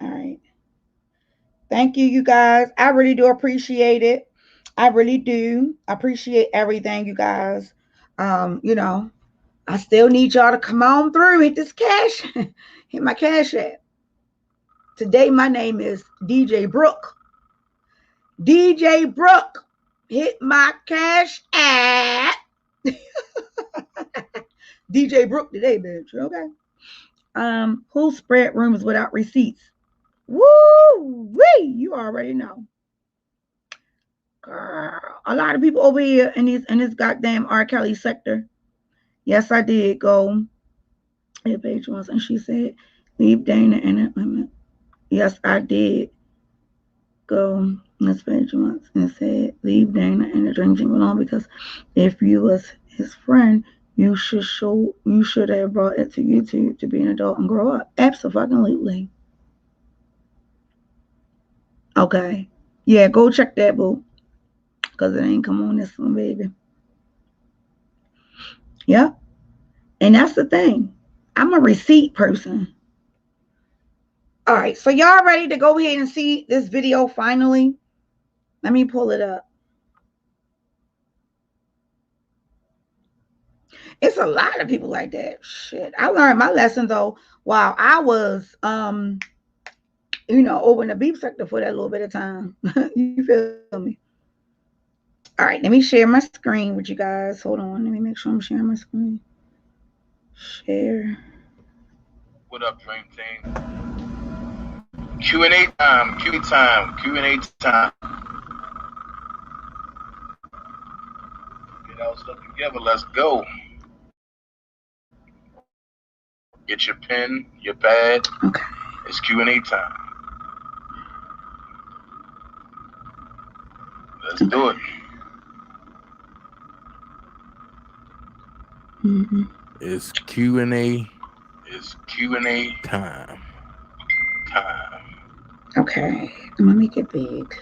All right. Thank you, you guys. I really do appreciate it. I really do. I appreciate everything, you guys. I still need y'all to come on through, hit this cash, hit my cash app. Today, my name is DJ Brooke. DJ Brooke, hit my cash app. DJ Brooke today, bitch. Okay. Who spread rumors without receipts? Woo wee! You already know. Girl, a lot of people over here in this goddamn R. Kelly sector. Yes, I did go. Hit page once, and she said, "Leave Dana in it." Yes, I did go. This page once and said, "Leave Dana in the drinking alone because if you was his friend, you should have brought it to YouTube to be an adult and grow up." Absolutely. Okay. Yeah, go check that, boo. Because it ain't come on this one, baby. Yeah. And that's the thing. I'm a receipt person. All right. So y'all ready to go ahead and see this video finally? Let me pull it up. It's a lot of people like that. Shit. I learned my lesson though while I was over in the beef sector for that little bit of time. You feel me? All right, let me share my screen with you guys. Hold on, let me make sure I'm sharing my screen. Share. What up, Dream Team? Q&A time, Q&A time, Q&A time. Get our stuff together, let's go. Get your pen, your pad. Okay. It's Q&A time. Let's do it. Mm-hmm. It's Q&A. It's Q&A time. Okay, I'm gonna make it big.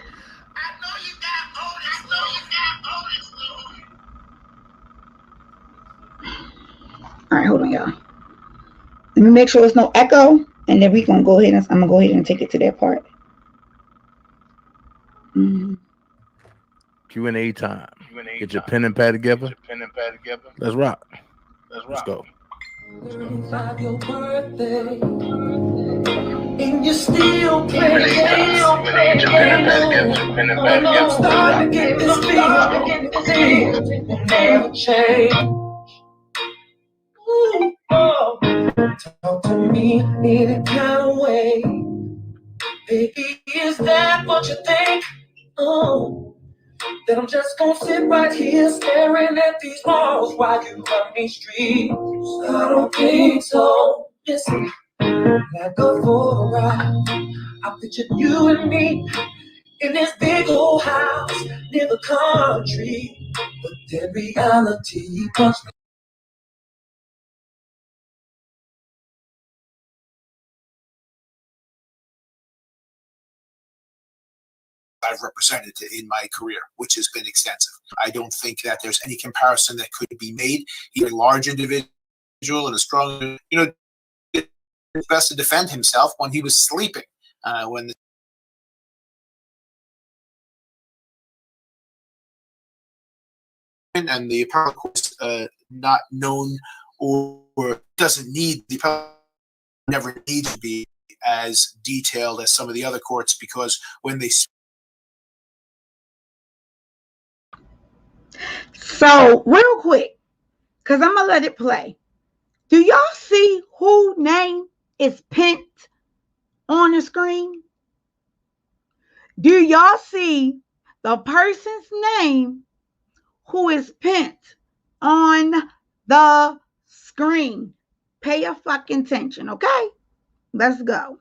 All right, hold on, y'all. Let me make sure there's no echo, and then we're gonna go ahead and I'm gonna go ahead and take it to that part. Mm-hmm. Q&A time. Get your pen and pad together. Let's rock. Let's go. 35 your birthday, and you still playing. I'm starting to get this feeling. Things will never change. Ooh, oh. Talk to me any kind of way. Baby, is that what you think? Oh, that I'm just gonna sit right here staring at these walls while you run these streets? I don't think so. Listen, like a photo ride, I pictured you and me in this big old house near the country, but then reality comes. I've represented in my career, which has been extensive. I don't think that there's any comparison that could be made. He's a large individual and a strong, it's best to defend himself when he was sleeping. And the appellate court's not known or doesn't need, the appellate never needs to be as detailed as some of the other courts, because when they So real quick, because I'm gonna let it play. Do y'all see who name is pinned on the screen? Do y'all see the person's name who is pinned on the screen? Pay your fucking attention, okay? Let's go.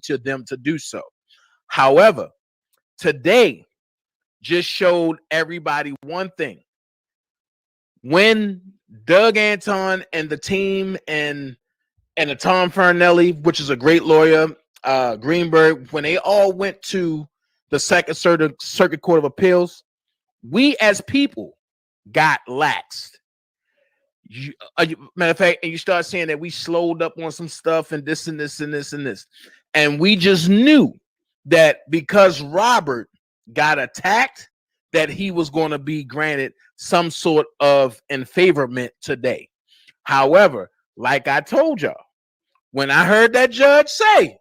to them to do so. However, today just showed everybody one thing. When Doug Anton and the team and the Tom Fernelli, which is a great lawyer, Greenberg, when they all went to the Second Circuit Court of Appeals, we as people got laxed. Matter of fact, and you start saying that we slowed up on some stuff and this and this and this and this. And we just knew that because Robert got attacked, that he was going to be granted some sort of enfavorment today. However, like I told y'all, when I heard that judge say,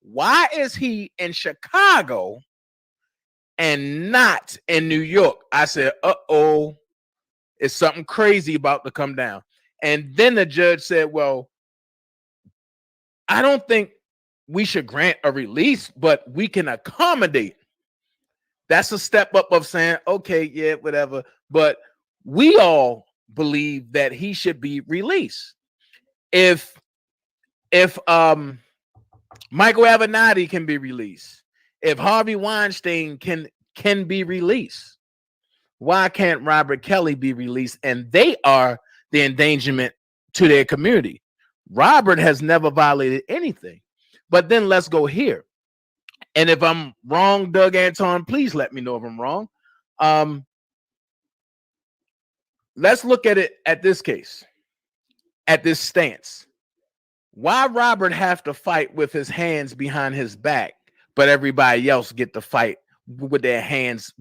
why is he in Chicago and not in New York? I said, uh-oh, it's something crazy about to come down. And then the judge said, well, I don't think we should grant a release, but we can accommodate. That's a step up of saying, okay, yeah, whatever. But we all believe that he should be released. If Michael Avenatti can be released, if Harvey Weinstein can be released, why can't Robert Kelly be released? And they are the endangerment to their community. Robert has never violated anything. But then let's go here. And if I'm wrong, Doug Anton, please let me know if I'm wrong. Let's look at it at this case, at this stance. Why Robert have to fight with his hands behind his back, but everybody else get to fight with their hands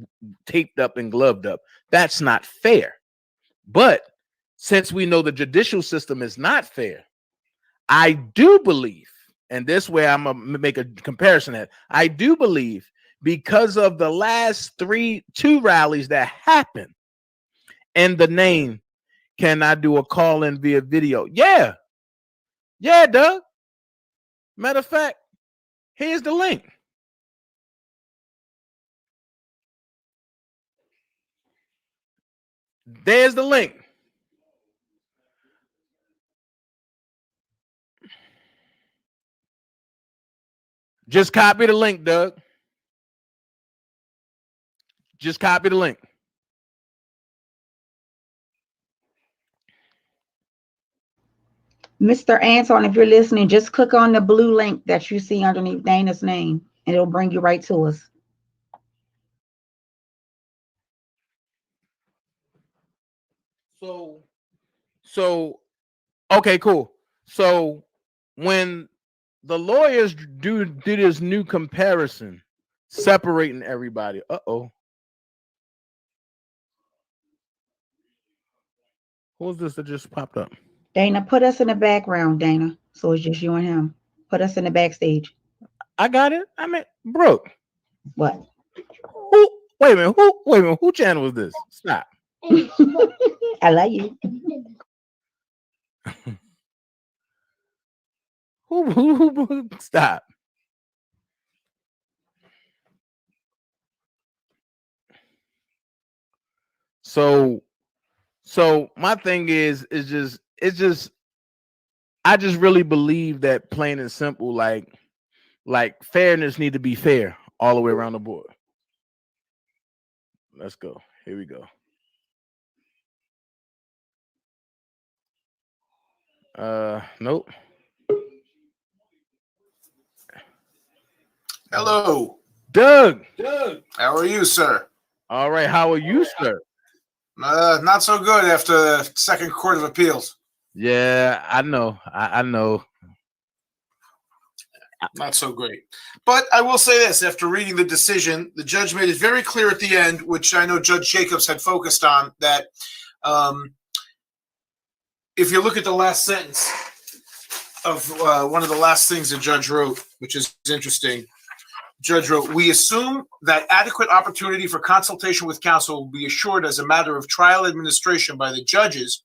taped up and gloved up? That's not fair. But since we know the judicial system is not fair, I do believe, and this way I'm going to make a comparison that I do believe because of the last two rallies that happened in the name, can I do a call in via video? Yeah, Doug. Matter of fact, here's the link. There's the link. Just copy the link, Doug. Just copy the link. Mr. Anton, if you're listening, just click on the blue link that you see underneath Dana's name, and it'll bring you right to us. So, okay, cool. So when the lawyers do this new comparison, separating everybody, uh-oh. Who's this that just popped up? Dana, put us in the background, Dana. So it's just you and him. Put us in the backstage. I got it. I mean, Brooke. What? Wait a minute. Who channel was this? Stop. I love you. Who stop. So my thing is I just really believe that plain and simple, like fairness need to be fair all the way around the board. Let's go. Here we go. Nope. Hello. Doug. How are you, sir? All right. How are you, sir? Not so good after the Second Court of Appeals. Yeah, I know. I know. Not so great. But I will say this, after reading the decision, the judge made it very clear at the end, which I know Judge Jacobs had focused on, that if you look at the last sentence of one of the last things the judge wrote, which is interesting, Judge wrote, "We assume that adequate opportunity for consultation with counsel will be assured as a matter of trial administration by the judges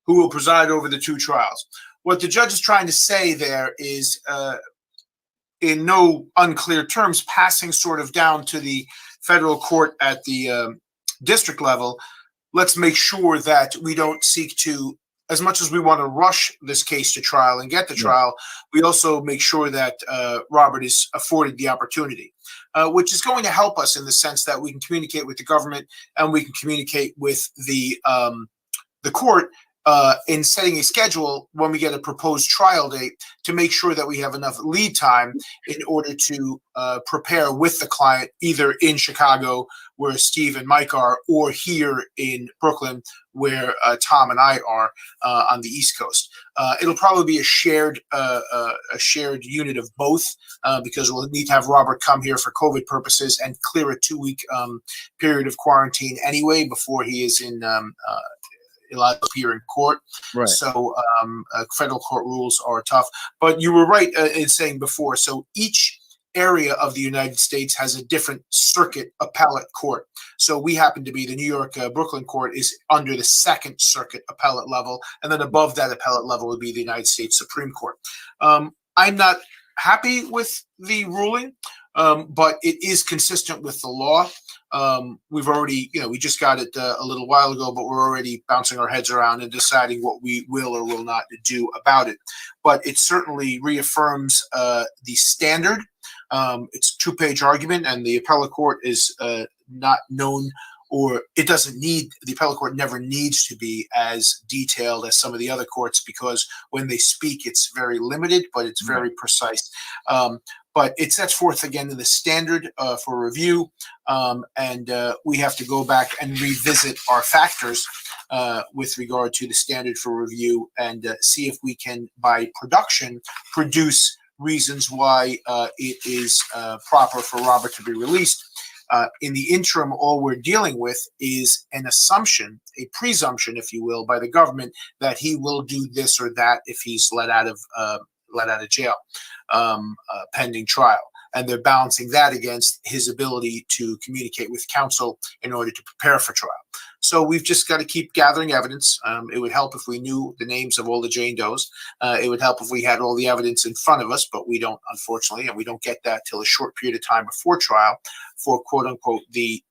who will preside over the two trials." What the judge is trying to say there is, in no unclear terms, passing sort of down to the federal court at the district level, let's make sure that we don't seek to as much as we want to rush this case to trial and get to trial, we also make sure that Robert is afforded the opportunity, which is going to help us in the sense that we can communicate with the government and we can communicate with the court in setting a schedule when we get a proposed trial date to make sure that we have enough lead time in order to prepare with the client, either in Chicago, where Steve and Mike are, or here in Brooklyn, where Tom and I are on the East Coast. It'll probably be a shared unit of both because we'll need to have Robert come here for COVID purposes and clear a 2-week period of quarantine anyway before he is allowed to appear in court. Right. So federal court rules are tough. But you were right in saying before, so each area of the United States has a different circuit appellate court. So we happen to be the New York Brooklyn court is under the Second Circuit appellate level, and then above that appellate level would be the United States Supreme Court. I'm not happy with the ruling, but it is consistent with the law. We've already, we just got it a little while ago, but we're already bouncing our heads around and deciding what we will or will not do about it. But it certainly reaffirms the standard. It's a 2-page argument, and the appellate court is not known, or it doesn't need, the appellate court never needs to be as detailed as some of the other courts, because when they speak, it's very limited, but it's very precise. But it sets forth again the standard for review, and we have to go back and revisit our factors with regard to the standard for review and see if we can, by production, produce reasons why it is proper for Robert to be released. In the interim, all we're dealing with is an assumption, a presumption, if you will, by the government that he will do this or that if he's let out of jail pending trial. And they're balancing that against his ability to communicate with counsel in order to prepare for trial. So we've just got to keep gathering evidence. It would help if we knew the names of all the Jane Does. It would help if we had all the evidence in front of us, but we don't, unfortunately, and we don't get that till a short period of time before trial for, quote unquote, the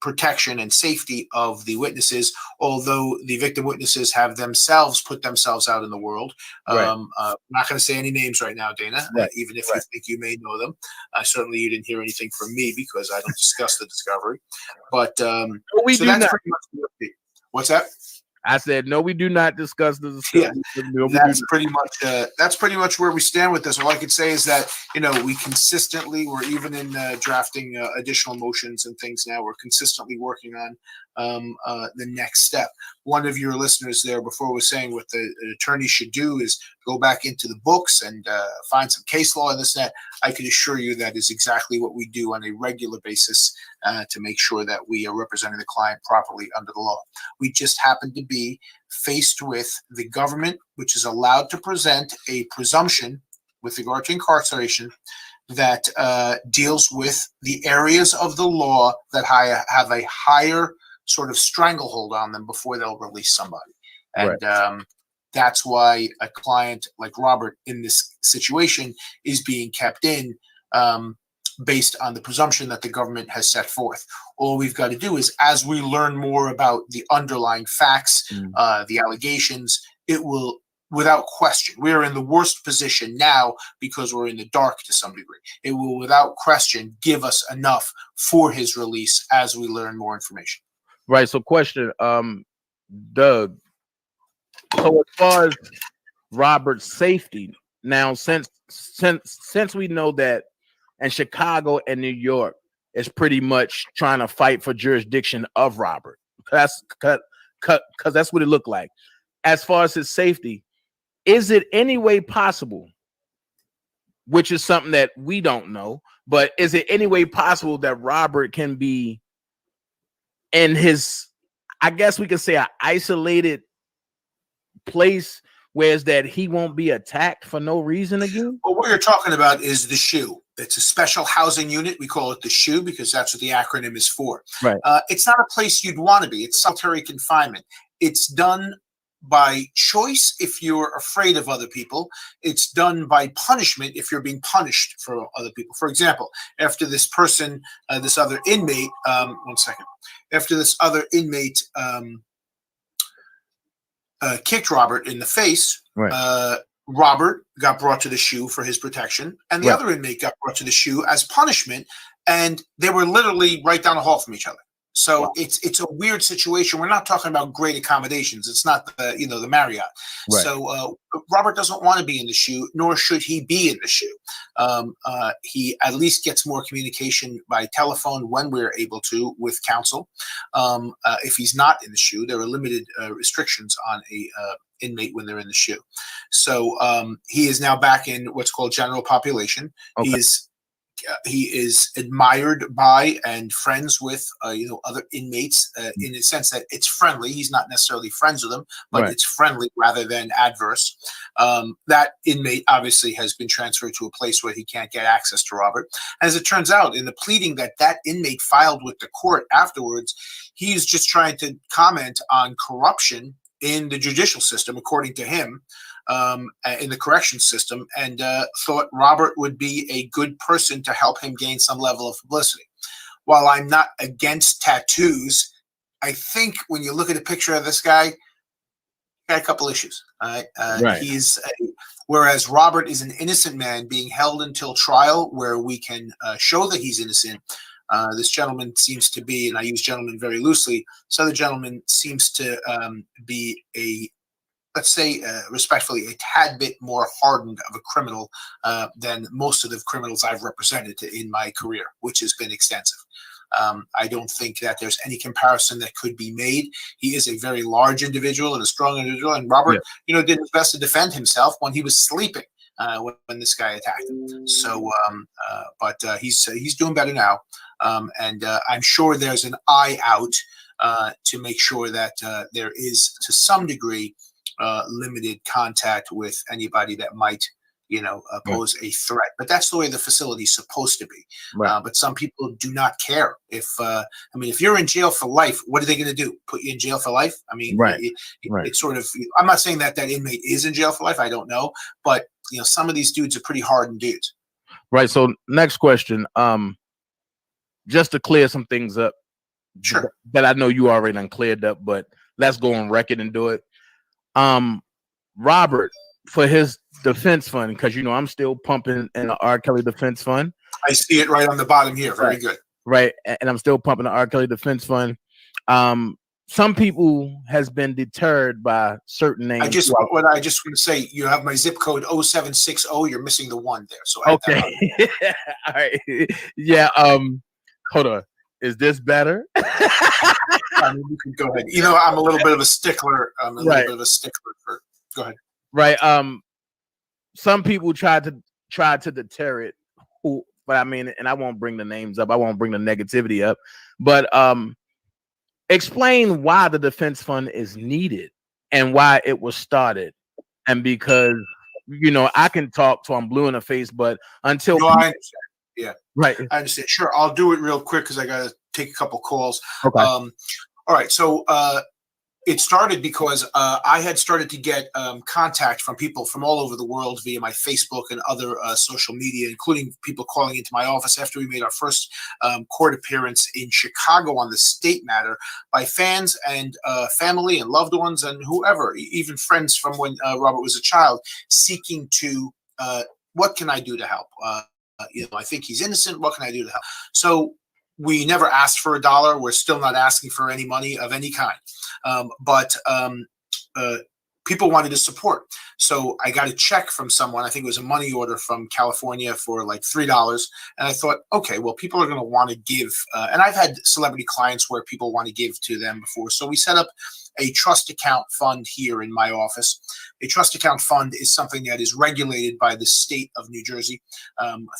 protection and safety of the witnesses, although the victim witnesses have themselves put themselves out in the world. Right. I'm not going to say any names right now, Dana, Right. Even if you think you may know them. Certainly you didn't hear anything from me because I don't discuss the discovery. But we so do that's not. pretty much what's that? I said, no, we do not discuss the discovery. Yeah, that's pretty much where we stand with this. All I could say is that we consistently, we're even in drafting additional motions and things now. We're consistently working on the next step. One of your listeners there before was saying what the attorney should do is go back into the books and find some case law and this and that. I can assure you that is exactly what we do on a regular basis to make sure that we are representing the client properly under the law. We just happen to be faced with the government, which is allowed to present a presumption with regard to incarceration that deals with the areas of the law that have a higher sort of stranglehold on them before they'll release somebody. And that's why a client like Robert in this situation is being kept in based on the presumption that the government has set forth. All we've got to do is, as we learn more about the underlying facts, the allegations, it will, without question, we're in the worst position now because we're in the dark to some degree. It will, without question, give us enough for his release as we learn more information. Right. So question, Doug. So as far as Robert's safety, now since we know that in Chicago and New York is pretty much trying to fight for jurisdiction of Robert, because that's what it looked like. As far as his safety, is it any way possible, which is something that we don't know, but is it any way possible that Robert can be in his, I guess we could say, an isolated place, whereas that he won't be attacked for no reason again? Well, what you're talking about is the SHU. It's a special housing unit. We call it the SHU because that's what the acronym is for. Right. It's not a place you'd want to be. It's solitary confinement. It's done by choice if you're afraid of other people. It's done by punishment if you're being punished for other people. For example, after this person, this other inmate, after this other inmate kicked Robert in the face. Right. Robert got brought to the shoe for his protection, and the Right. other inmate got brought to the shoe as punishment, and they were literally right down the hall from each other. So it's a weird situation. We're not talking about great accommodations. It's not the Marriott. Right. So Robert doesn't want to be in the shoe, nor should he be in the shoe. He at least gets more communication by telephone when we're able to with counsel. If he's not in the shoe, there are limited restrictions on a inmate when they're in the shoe. So he is now back in what's called general population. Okay. He is admired by and friends with other inmates in the sense that it's friendly. He's not necessarily friends with them, but Right. it's friendly rather than adverse. That inmate obviously has been transferred to a place where he can't get access to Robert. As it turns out, in the pleading that inmate filed with the court afterwards, he's just trying to comment on corruption in the judicial system, according to him, in the corrections system, and thought Robert would be a good person to help him gain some level of publicity. While I'm not against tattoos, I think when you look at a picture of this guy, got a couple issues. Right. Whereas Robert is an innocent man being held until trial, where we can show that he's innocent. This gentleman seems to be, and I use gentleman very loosely, so the gentleman seems to be let's say respectfully, a tad bit more hardened of a criminal than most of the criminals I've represented in my career, which has been extensive. I don't think that there's any comparison that could be made. He is a very large individual and a strong individual, and Robert, did his best to defend himself when he was sleeping when this guy attacked him. So, but he's doing better now, and I'm sure there's an eye out to make sure that there is, to some degree, limited contact with anybody that might, pose a threat. But that's the way the facility is supposed to be. Right. But some people do not care. If you're in jail for life, what are they going to do? Put you in jail for life? I mean, Right. It's sort of. I'm not saying that inmate is in jail for life. I don't know, but some of these dudes are pretty hardened dudes. Right. So next question. Just to clear some things up. Sure. That I know you already done cleared up, but let's go on record and do it. Robert, for his defense fund, because I'm still pumping in the R. Kelly defense fund. I see it right on the bottom here. Very good. Right, and I'm still pumping the R. Kelly defense fund. Some people has been deterred by certain names. I just want to say, you have my zip code 0760. You're missing the 1 there. So okay. All right. Yeah. Hold on. Is this better? You can go ahead. I'm a little bit of a stickler. For. Go ahead. Right. Some people tried to deter it. But I mean, and I won't bring the names up. I won't bring the negativity up. But explain why the defense fund is needed and why it was started. And because I can talk till I'm blue in the face, but until I understand. Yeah. Right. I understand. Sure. I'll do it real quick because I got to take a couple calls. Okay. All right. So it started because I had started to get contact from people from all over the world via my Facebook and other social media, including people calling into my office after we made our first court appearance in Chicago on the state matter, by fans and family and loved ones and whoever, even friends from when Robert was a child, seeking to, what can I do to help? I think he's innocent. What can I do to help? So we never asked for $1. We're still not asking for any money of any kind. But people wanted to support. So I got a check from someone. I think it was a money order from California for like $3. And I thought, okay, well, people are going to want to give. And I've had celebrity clients where people want to give to them before. So we set up a trust account fund here in my office. A trust account fund is something that is regulated by the state of New Jersey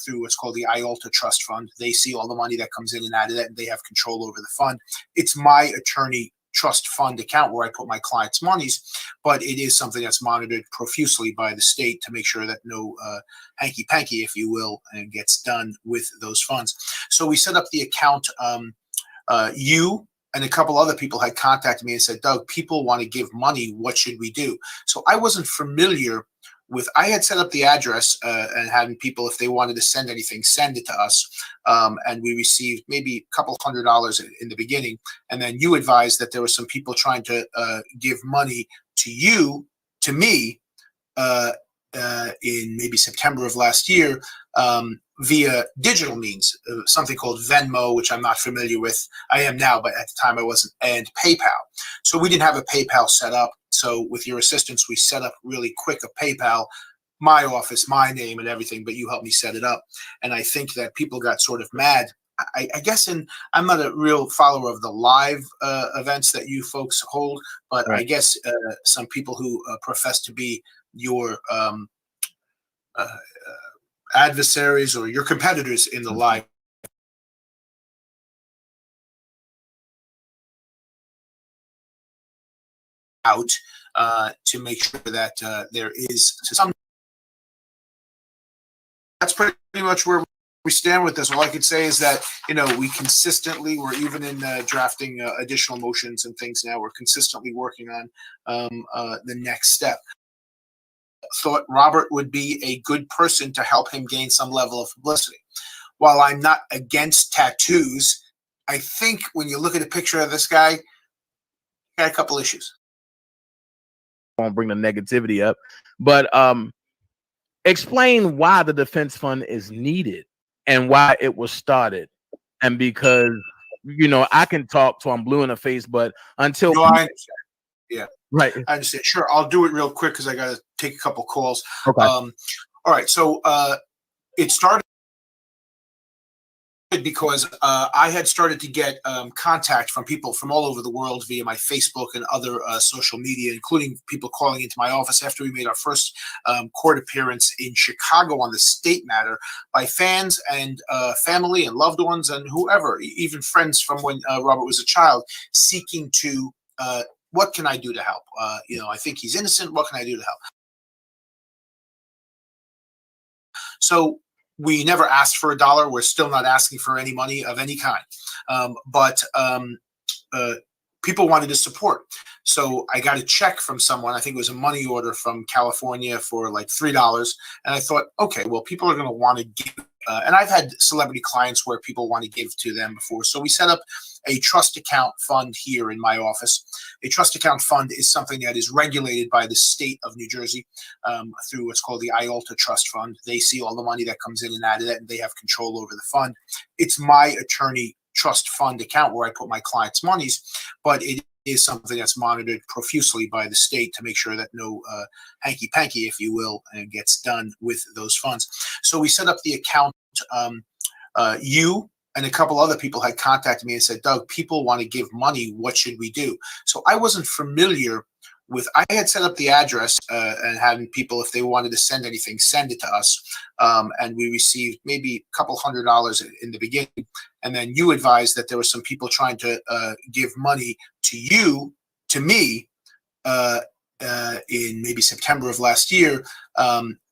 through what's called the IALTA Trust Fund. They see all the money that comes in and out of that, and they have control over the fund. It's my attorney trust fund account where I put my clients' monies, but it is something that's monitored profusely by the state to make sure that no hanky-panky, if you will, gets done with those funds. So we set up the account. You and a couple other people had contacted me and said, Doug, people want to give money. What should we do? So I wasn't familiar with, I had set up the address and having people, if they wanted to send anything, send it to us. And we received maybe a couple $100 in the beginning. And then you advised that there were some people trying to give money to you, to me, in maybe September of last year, via digital means, something called Venmo, which I'm not familiar with. I am now, but at the time I wasn't, and PayPal. So we didn't have a PayPal set up. So with your assistance, we set up really quick a PayPal, my office, my name and everything, but you helped me set it up. And I think that people got sort of mad. I guess I'm not a real follower of the live events that you folks hold, but Right. I guess some people who profess to be your adversaries or your competitors in the live out to make sure that there is some. That's pretty much where we stand with this. All I could say is that, we consistently, we're even in drafting additional motions and things now. We're consistently working on the next step. Thought Robert would be a good person to help him gain some level of publicity. While I'm not against tattoos, I think when you look at a picture of this guy, got a couple issues. Won't bring the negativity up, but explain why the defense fund is needed and why it was started. And because I can talk till I'm blue in the face, but until I understand. Yeah, right, I understand. Sure, I'll do it real quick because I got to take a couple calls. Okay. All right, so it started because I had started to get contact from people from all over the world via my Facebook and other social media, including people calling into my office after we made our first court appearance in Chicago on the state matter, by fans and family and loved ones and whoever, even friends from when Robert was a child, seeking to, what can I do to help? I think he's innocent. What can I do to help? So we never asked for $1. We're still not asking for any money of any kind. But people wanted to support. So I got a check from someone. I think it was a money order from California for like $3. And I thought, okay, well, people are going to want to give. And I've had celebrity clients where people want to give to them before. So we set up a trust account fund here in my office. A trust account fund is something that is regulated by the state of New Jersey through what's called the IALTA Trust Fund. They see all the money that comes in and out of that, and they have control over the fund. It's my attorney trust fund account where I put my clients' monies, but it is something that's monitored profusely by the state to make sure that no hanky-panky, if you will, gets done with those funds. So we set up the account. You and a couple other people had contacted me and said, Doug, people want to give money. What should we do? So I wasn't familiar with, I had set up the address and having people, if they wanted to send anything, send it to us. And we received maybe a couple $100 in the beginning. And then you advised that there were some people trying to give money to you, to me, in maybe September of last year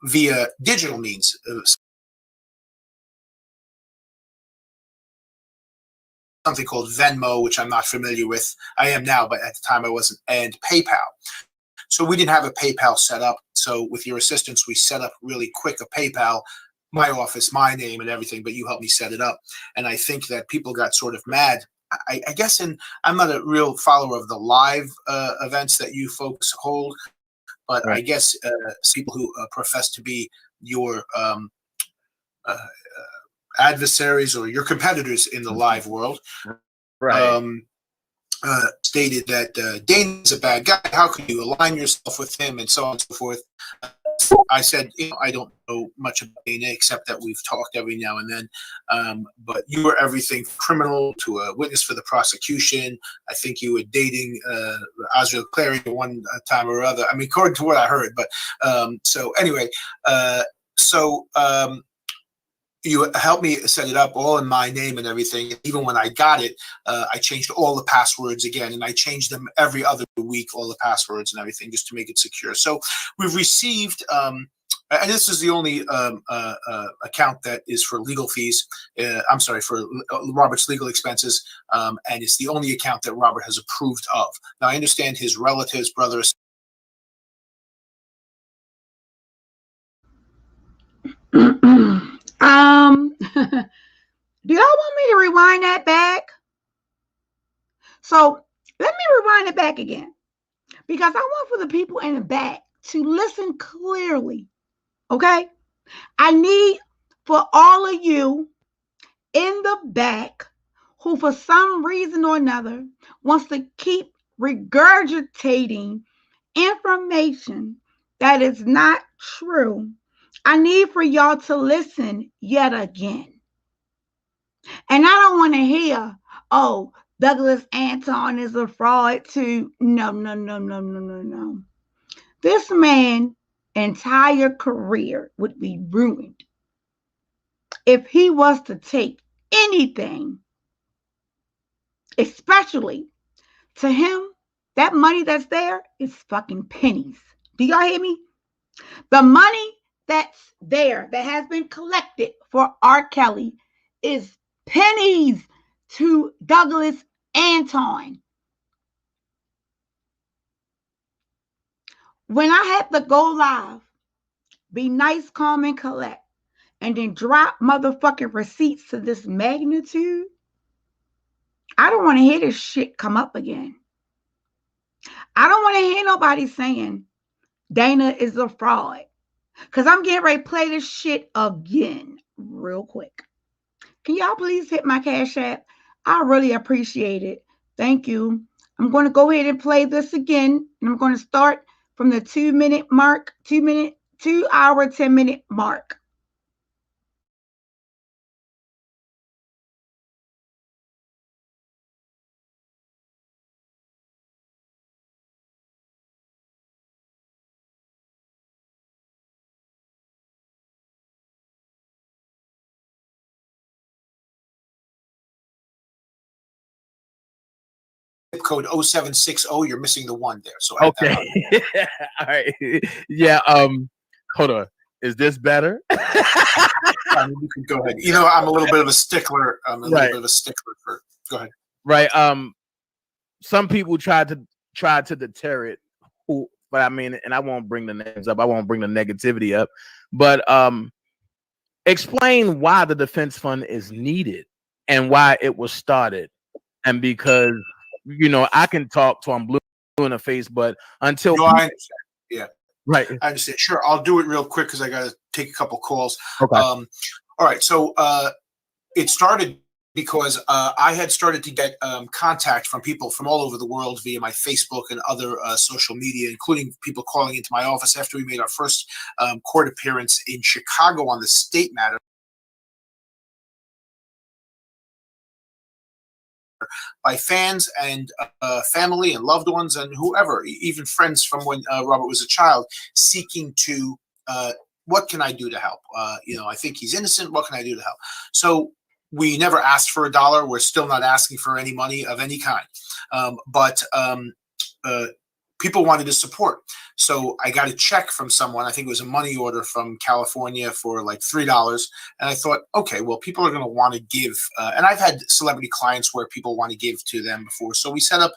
via digital means. Something called Venmo, which I'm not familiar with. I am now, but at the time I wasn't, and PayPal. So we didn't have a PayPal set up. So with your assistance, we set up really quick a PayPal, my office, my name and everything, but you helped me set it up. And I think that people got sort of mad. I guess I'm not a real follower of the live events that you folks hold, but right. I guess people who profess to be your adversaries or your competitors in the live world, right? Stated that Dana's a bad guy. How can you align yourself with him, and so on and so forth. I said, I don't know much about Dana except that we've talked every now and then. But you were everything criminal to a witness for the prosecution. I think you were dating Oswald Clary one time or other. I mean, according to what I heard. But so anyway, you helped me set it up all in my name and everything. Even when I got it, I changed all the passwords again, and I changed them every other week, all the passwords and everything, just to make it secure. So we've received, and this is the only account that is for legal fees. I'm sorry, for Robert's legal expenses, and it's the only account that Robert has approved of. Now, I understand his relatives, brothers. Do y'all want me to rewind that back? So let me rewind it back again. because I want for the people in the back to listen clearly. Okay? I need for all of you in the back who, for some reason or another, wants to keep regurgitating information that is not true. I need for y'all to listen yet again. And I don't want to hear, oh, Douglas Anton is a fraud too. No, no, no, no, no, no, no. This man's entire career would be ruined if he was to take anything, especially to him, that money that's there is fucking pennies. Do y'all hear me? The money that's there that has been collected for R. Kelly is pennies to Douglas Anton. When I had to go live, be nice, calm, and collect, and then drop motherfucking receipts to this magnitude, I don't want to hear this shit come up again. I don't want to hear nobody saying Dana is a fraud. Because I'm getting ready to play this shit again real quick. Can y'all please hit my Cash App? I really appreciate it. Thank you. I'm going to go ahead and play this again. And I'm going to start from the 2-minute mark, 2 hour, 10-minute mark. Zip code 0760. You're missing the one there. So add that on. Okay. All right. Yeah. Hold on. Is this better? I mean, you can go ahead. You know, I'm a little bit of a stickler. I'm a little Right. bit of a stickler for. Go ahead. Right. Some people tried to deter it, but I mean, and I won't bring the names up. I won't bring the negativity up. But explain why the defense fund is needed and why it was started. And because I can talk till I'm blue in the face, but until No, I understand. Yeah. right. I understand. Sure, I'll do it real quick because I got to take a couple calls. Okay. All right. So it started because I had started to get contact from people from all over the world via my Facebook and other social media, including people calling into my office after we made our first court appearance in Chicago on the state matter. By fans and family and loved ones and whoever, even friends from when Robert was a child, seeking to, what can I do to help? I think he's innocent. What can I do to help? So we never asked for a dollar. We're still not asking for any money of any kind. But people wanted to support. So I got a check from someone. I think it was a money order from California for like $3. And I thought, okay, well, people are going to want to give. And I've had celebrity clients where people want to give to them before. So we set up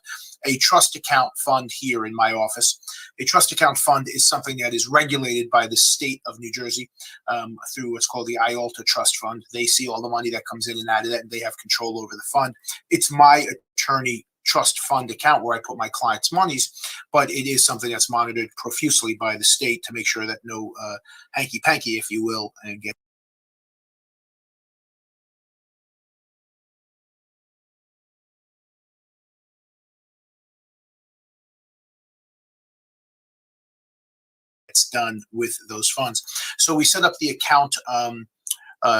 a trust account fund here in my office. A trust account fund is something that is regulated by the state of New Jersey through what's called the IALTA Trust Fund. They see all the money that comes in and out of that, and they have control over the fund. It's my attorney trust fund account where I put my clients' monies, but it is something that's monitored profusely by the state to make sure that no hanky-panky, if you will, and get it's done with those funds. So we set up the account.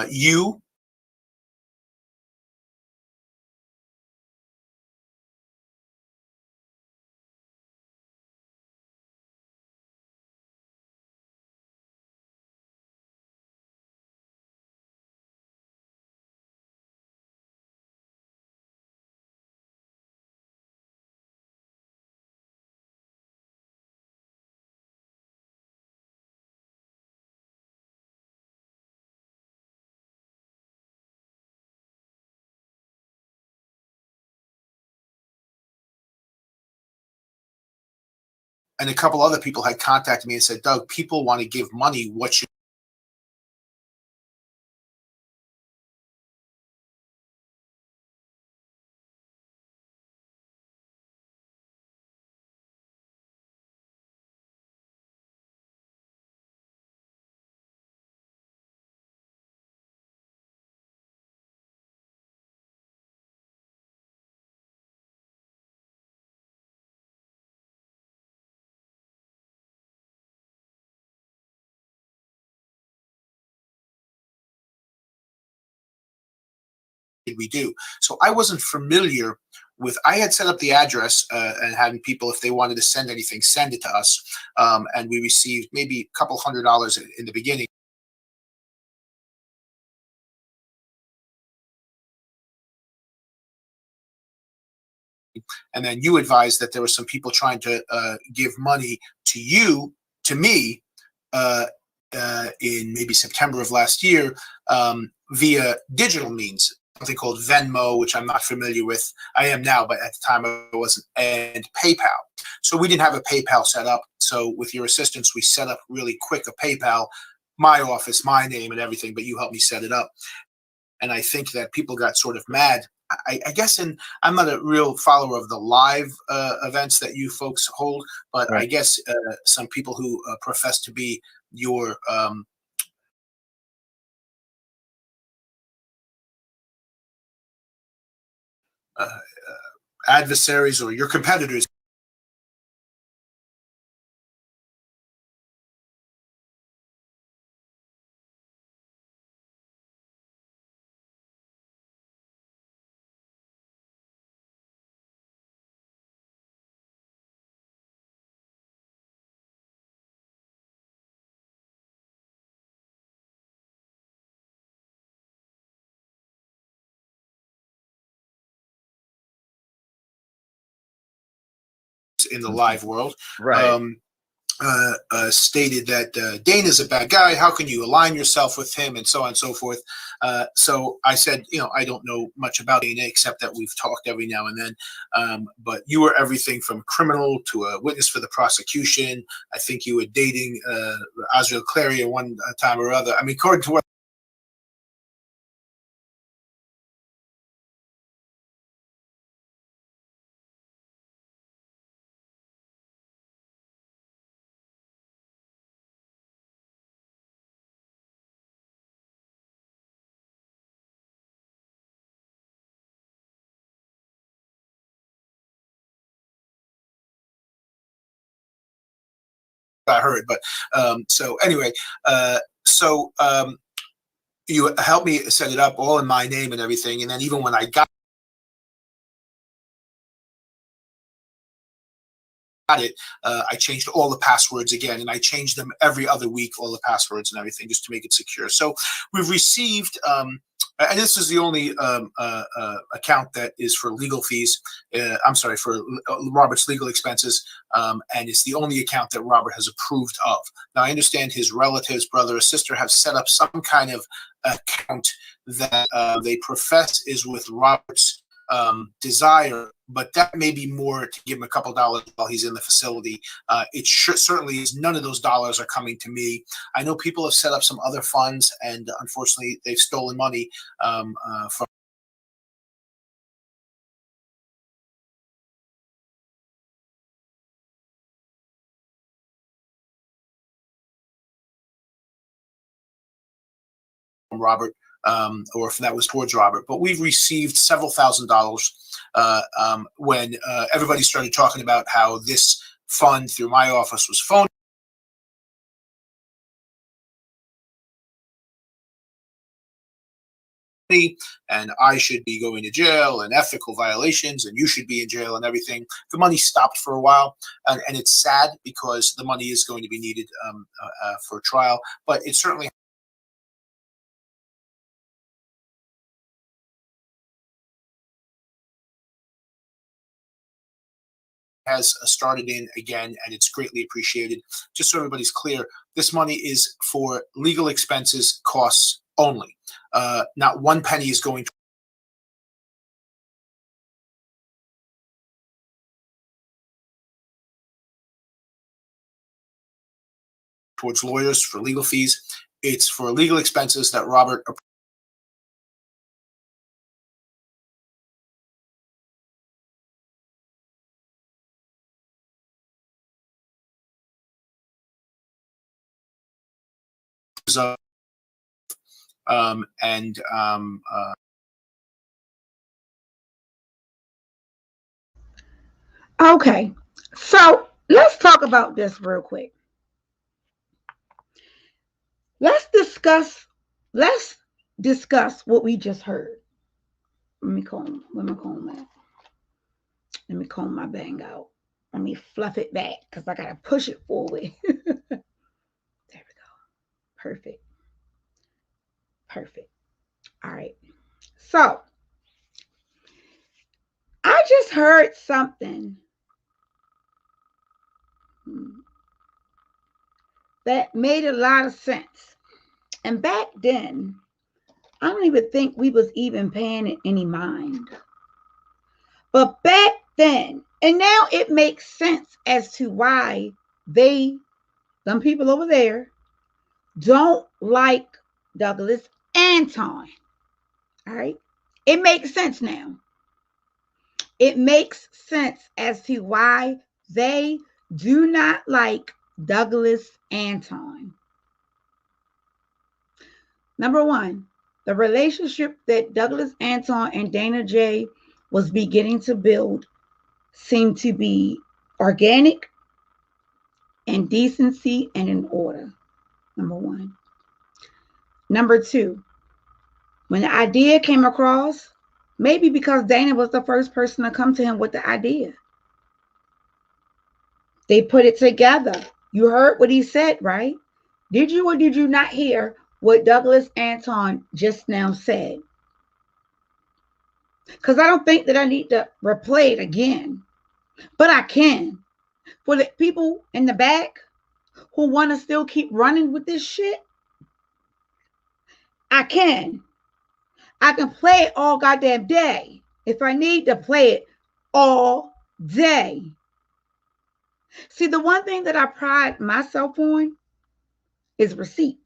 You and a couple other people had contacted me and said, Doug, people want to give money. What should should we do? So I wasn't familiar with, I had set up the address and having people, if they wanted to send anything, send it to us. And we received maybe a couple $100 in the beginning. And then you advised that there were some people trying to give money to you, to me, in maybe September of last year, via digital means, something called Venmo, which I'm not familiar with. I am now, but at the time I wasn't, and PayPal. So we didn't have a PayPal set up. So with your assistance, we set up really quick a PayPal, my office, my name and everything, but you helped me set it up. And I think that people got sort of mad. I guess, and I'm not a real follower of the live events that you folks hold, but Right. I guess some people who profess to be your adversaries or your competitors in the live world. Right. Stated that Dana's a bad guy. How can you align yourself with him, and so on and so forth. So I said, I don't know much about Dana except that we've talked every now and then. But you were everything from criminal to a witness for the prosecution. I think you were dating Azriel Clary at one time or other. I mean, according to what I heard. But so anyway, you helped me set it up all in my name and everything. And then even when I got it, I changed all the passwords again, and I changed them every other week, all the passwords and everything, just to make it secure. So we've received, and this is the only account that is for legal fees. I'm sorry, for Robert's legal expenses, and it's the only account that Robert has approved of. Now, I understand his relatives, brother or sister, have set up some kind of account that they profess is with Robert's desire, but that may be more to give him a couple dollars while he's in the facility. It certainly is. None of those dollars are coming to me. I know people have set up some other funds, and unfortunately, they've stolen money from Robert, or if that was towards Robert. But we've received several $1,000s when everybody started talking about how this fund through my office was phony. And I should be going to jail and ethical violations, and you should be in jail and everything. The money stopped for a while, and it's sad because the money is going to be needed for trial, but it certainly has started in again, and it's greatly appreciated. Just so everybody's clear, this money is for legal expenses, costs only. Not one penny is going towards lawyers for legal fees. It's for legal expenses that Robert approves of, and Okay, so let's talk about this real quick. Let's discuss. Let's discuss what we just heard. Let me comb. Let me comb that. Let me comb my bang out. Let me fluff it back because I gotta push it forward. There we go. Perfect. Perfect. All right. So I just heard something that made a lot of sense. And back then, I don't even think we was even paying it any mind. But back then, and now it makes sense as to why some people over there, don't like Douglas Anton. All right. It makes sense now. It makes sense as to why they do not like Douglas Anton. Number one, the relationship that Douglas Anton and Dana J was beginning to build seemed to be organic and decency and in order. Number one. Number two, when the idea came across, maybe because Dana was the first person to come to him with the idea, they put it together. You heard what he said, right? Did you or did you not hear what Douglas Anton just now said? Because I don't think that I need to replay it again, but I can. For the people in the back who want to still keep running with this shit, I can. I can play it all goddamn day if I need to play it all day. See, the one thing that I pride myself on is receipts.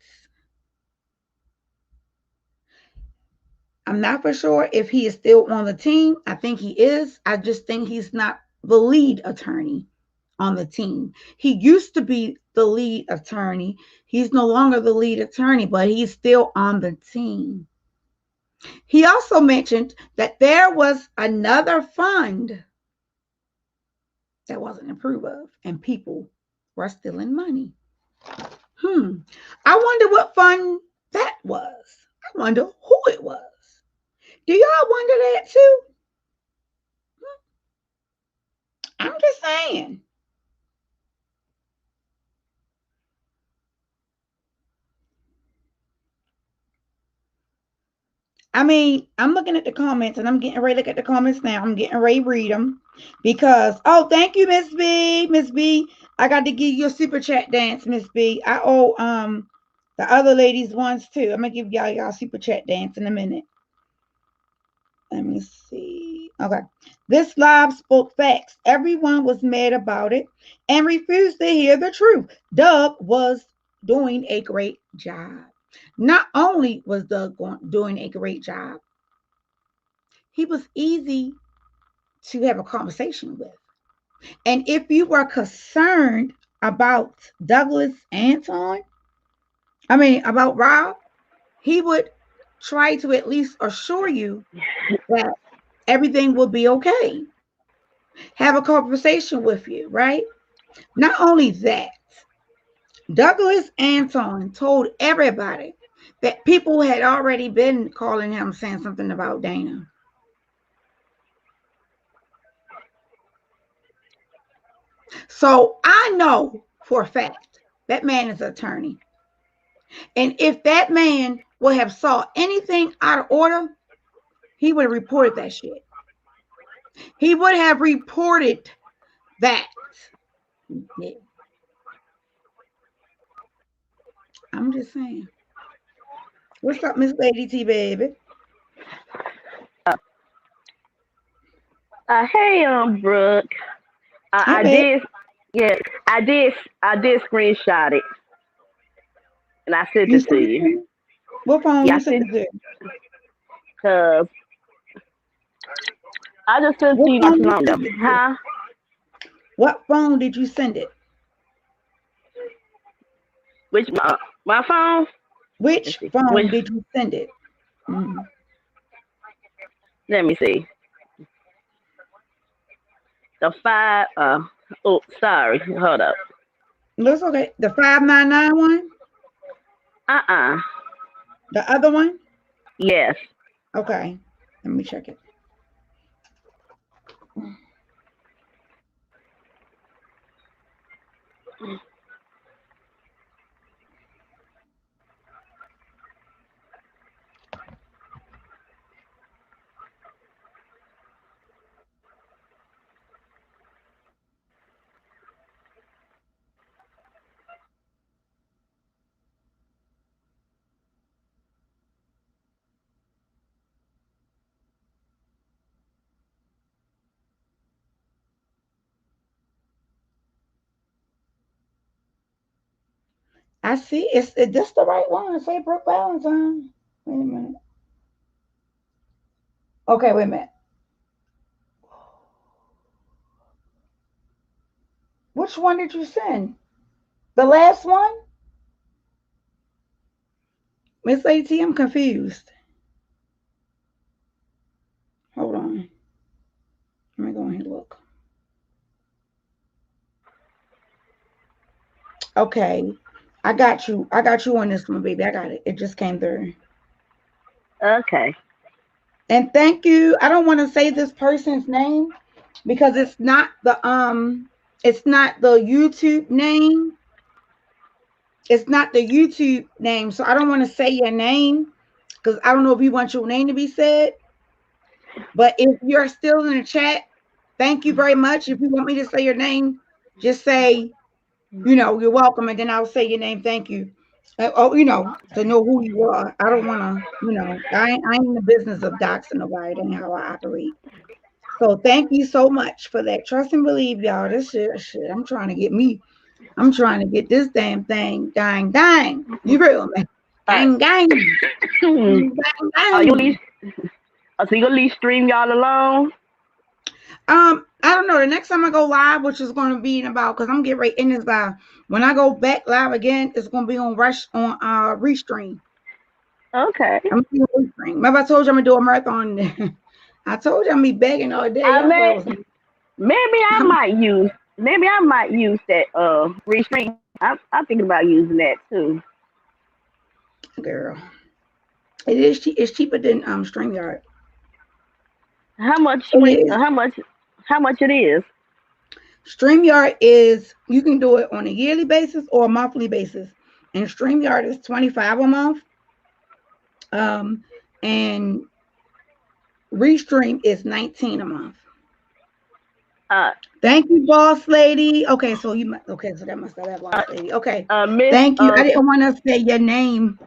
I'm not for sure if he is still on the team. I think he is. I just think he's not the lead attorney on the team. He used to be the lead attorney. He's no longer the lead attorney, but he's still on the team. He also mentioned that there was another fund that wasn't approved of, and people were stealing money. I wonder what fund that was. I wonder who it was. Do y'all wonder that too? I'm just saying. I mean, I'm looking at the comments and I'm getting ready to look at the comments now. I'm getting ready to read them because, oh, thank you, Miss B. Miss B, I got to give you a super chat dance, Miss B. I owe the other ladies ones too. I'm going to give y'all super chat dance in a minute. Let me see. Okay. This live spoke facts. Everyone was mad about it and refused to hear the truth. Doug was doing a great job. Not only was Doug doing a great job, he was easy to have a conversation with. And if you were concerned about Douglas Anton, about Rob, he would try to at least assure you that everything will be okay. Have a conversation with you, right? Not only that, Douglas Anton told everybody that people had already been calling him saying something about Dana. So I know for a fact that man is an attorney. And if that man would have saw anything out of order, he would have reported that shit. He would have reported that. Yeah. I'm just saying. What's up, Miss Lady T, baby? Hey, Brooke. I Hey, did, yes, I did screenshot it, and I sent you it to sent it to you. me? What phone Yeah, you I sent sent it to? because I just sent it to What you not phone too you long ago. sent it to? Huh? What phone did you send it? Which my phone? Which Let's see. phone did you send it? Let me see. The five. Oh, sorry. Hold up. Looks okay. The 599 one? Uh. The other one? Yes. Okay. Let me check it. I see. Is this the right one? Say Brooke Valentine. Wait a minute. Okay, wait a minute. Which one did you send? The last one? Miss AT, I'm confused. Hold on. Let me go ahead and look. Okay. I got you. I got you on this one, baby. I got it. It just came through. Okay. And thank you. I don't want to say this person's name because it's not the YouTube name. It's not the YouTube name. So I don't want to say your name because I don't know if you want your name to be said. But if you're still in the chat, thank you very much. If you want me to say your name, just say, you're welcome, and then I'll say your name. Thank you. To know who you are. I don't want to, I ain't in the business of doxing nobody. That ain't how I operate. So thank you so much for that. Trust and believe, y'all. This shit. I'm trying to get this damn thing. Dang. You real me? Gang. Gang, Are you least? So you gonna leave stream y'all alone? I don't know. The next time I go live, which is going to be in about, because I'm getting right in this live. When I go back live again, it's going to be on Restream. Okay. I'm going to Restream. Remember I told you I'm going to do a marathon. I told you I'm going to be begging all day. Maybe I might use that Restream. I'm thinking about using that too. Girl. It's cheaper than StreamYard. How much it is? StreamYard is, you can do it on a yearly basis or a monthly basis. And StreamYard is $25 a month. And Restream is $19 a month. Thank you, boss lady. Okay, so that must have that boss lady. Okay. Thank you. I didn't want to say your name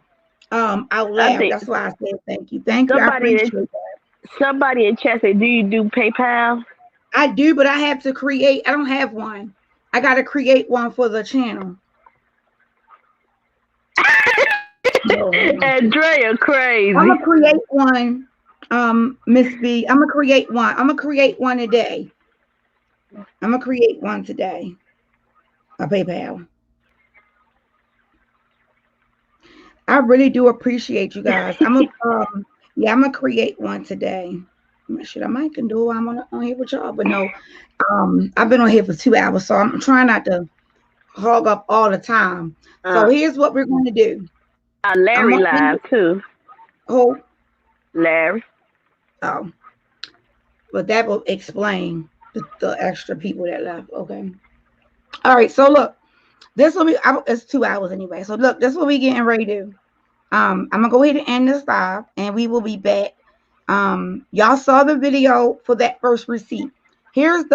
out loud. That's why I said thank you. Thank you. I appreciate that. Somebody in chat said, do you do PayPal? I do, but I have to create. I don't have one. I got to create one for the channel. Andrea, crazy. I'm gonna create one, Miss B. I'm gonna create one. I'm gonna create one today. I'm gonna create one today. A PayPal. I really do appreciate you guys. I'm gonna create one today. Shit, I might can do it while I'm on here with y'all, but no. I've been on here for 2 hours, so I'm trying not to hog up all the time. So here's what we're going to do. Larry live too. Who? Larry. Oh, but that will explain the extra people that left. Okay. All right. So look, this will be. It's 2 hours anyway. So look, this is what we getting ready to do. I'm gonna go ahead and end this live, and we will be back. Y'all saw the video for that first receipt. Here's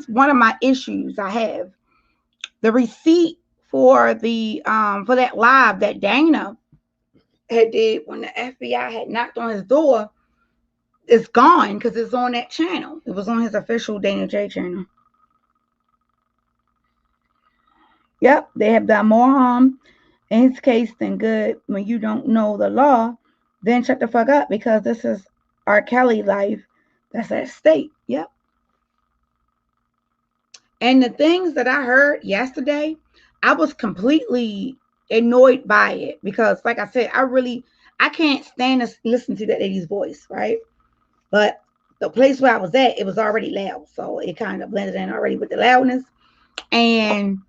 one of my issues I have. The receipt for that live that Dana had did when the FBI had knocked on his door is gone because it's on that channel. It was on his official Dana J channel. Yep, they have done more harm in his case than good. When you don't know the law, then shut the fuck up because this is R. Kelly life that's at stake. Yep. And the things that I heard yesterday, I was completely annoyed by it because, like I said, I can't stand to listen to that lady's voice, right? But the place where I was at, it was already loud, so it kind of blended in already with the loudness. And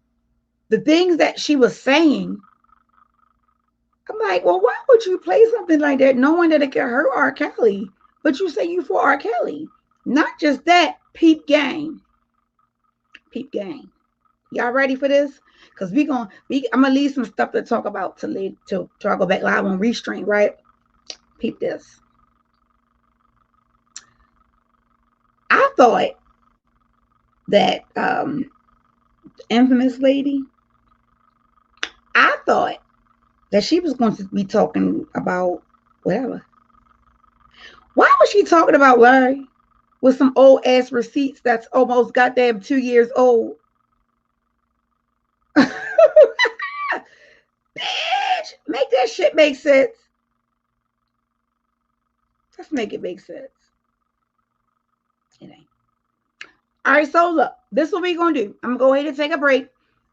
the things that she was saying, I'm like, well, why would you play something like that knowing that it can hurt R. Kelly? But you say you for R. Kelly. Not just that, peep game. Peep game. Y'all ready for this? Because I'm gonna leave some stuff to talk about till I go back live on Restream, right? Peep this. I thought that infamous lady, I thought that she was going to be talking about whatever. Why was she talking about Larry with some old ass receipts that's almost goddamn 2 years old? Bitch, make that shit make sense. Let's make it make sense. It ain't. All right, so look, this is what we're gonna do. I'm gonna go ahead and take a break.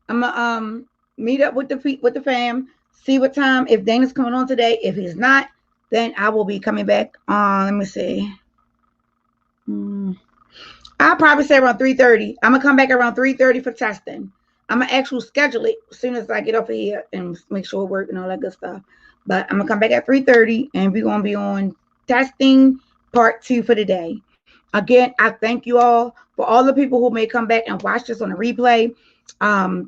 I'm gonna meet up with the fam, see what time, if Dana's coming on today. If he's not, then I will be coming back on. Let me see. I'll probably say around 3:30. I'm gonna come back around 3:30 for testing. I'm gonna actually schedule it as soon as I get off of here and make sure it works and all that good stuff. But I'm gonna come back at 3:30 and we're gonna be on testing part 2 for the day. Again, I thank you all for all the people who may come back and watch this on the replay.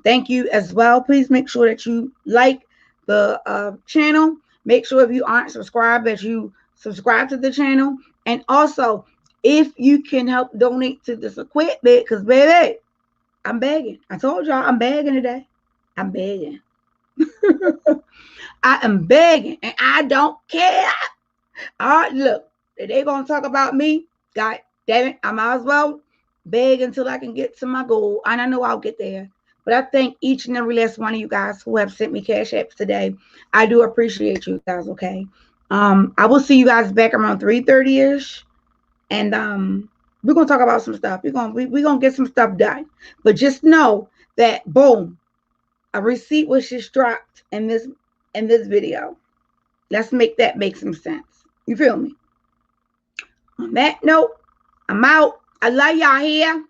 Thank you as well. Please make sure that you like the channel. Make sure if you aren't subscribed that you subscribe to the channel. And also, if you can help donate to this equipment, because baby, I'm begging. I told y'all I'm begging today. I'm begging. I am begging, and I don't care. All right, look, if they gonna talk about me, God damn it, I might as well beg until I can get to my goal, and I know I'll get there. But I thank each and every last one of you guys who have sent me cash apps today. I do appreciate you guys. Okay, I will see you guys back around 3:30ish, and we're gonna talk about some stuff. We're gonna get some stuff done. But just know that boom, a receipt was just dropped in this video. Let's make that make some sense. You feel me? On that note, I'm out. I love y'all here.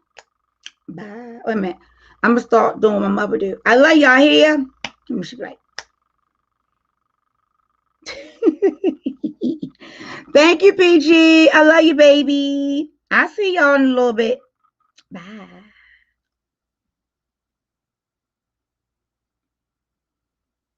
Bye. Wait a minute. I'm gonna start doing what my mother do. I love y'all here. Let me see right. Thank you, PG. I love you, baby. I'll see y'all in a little bit. Bye.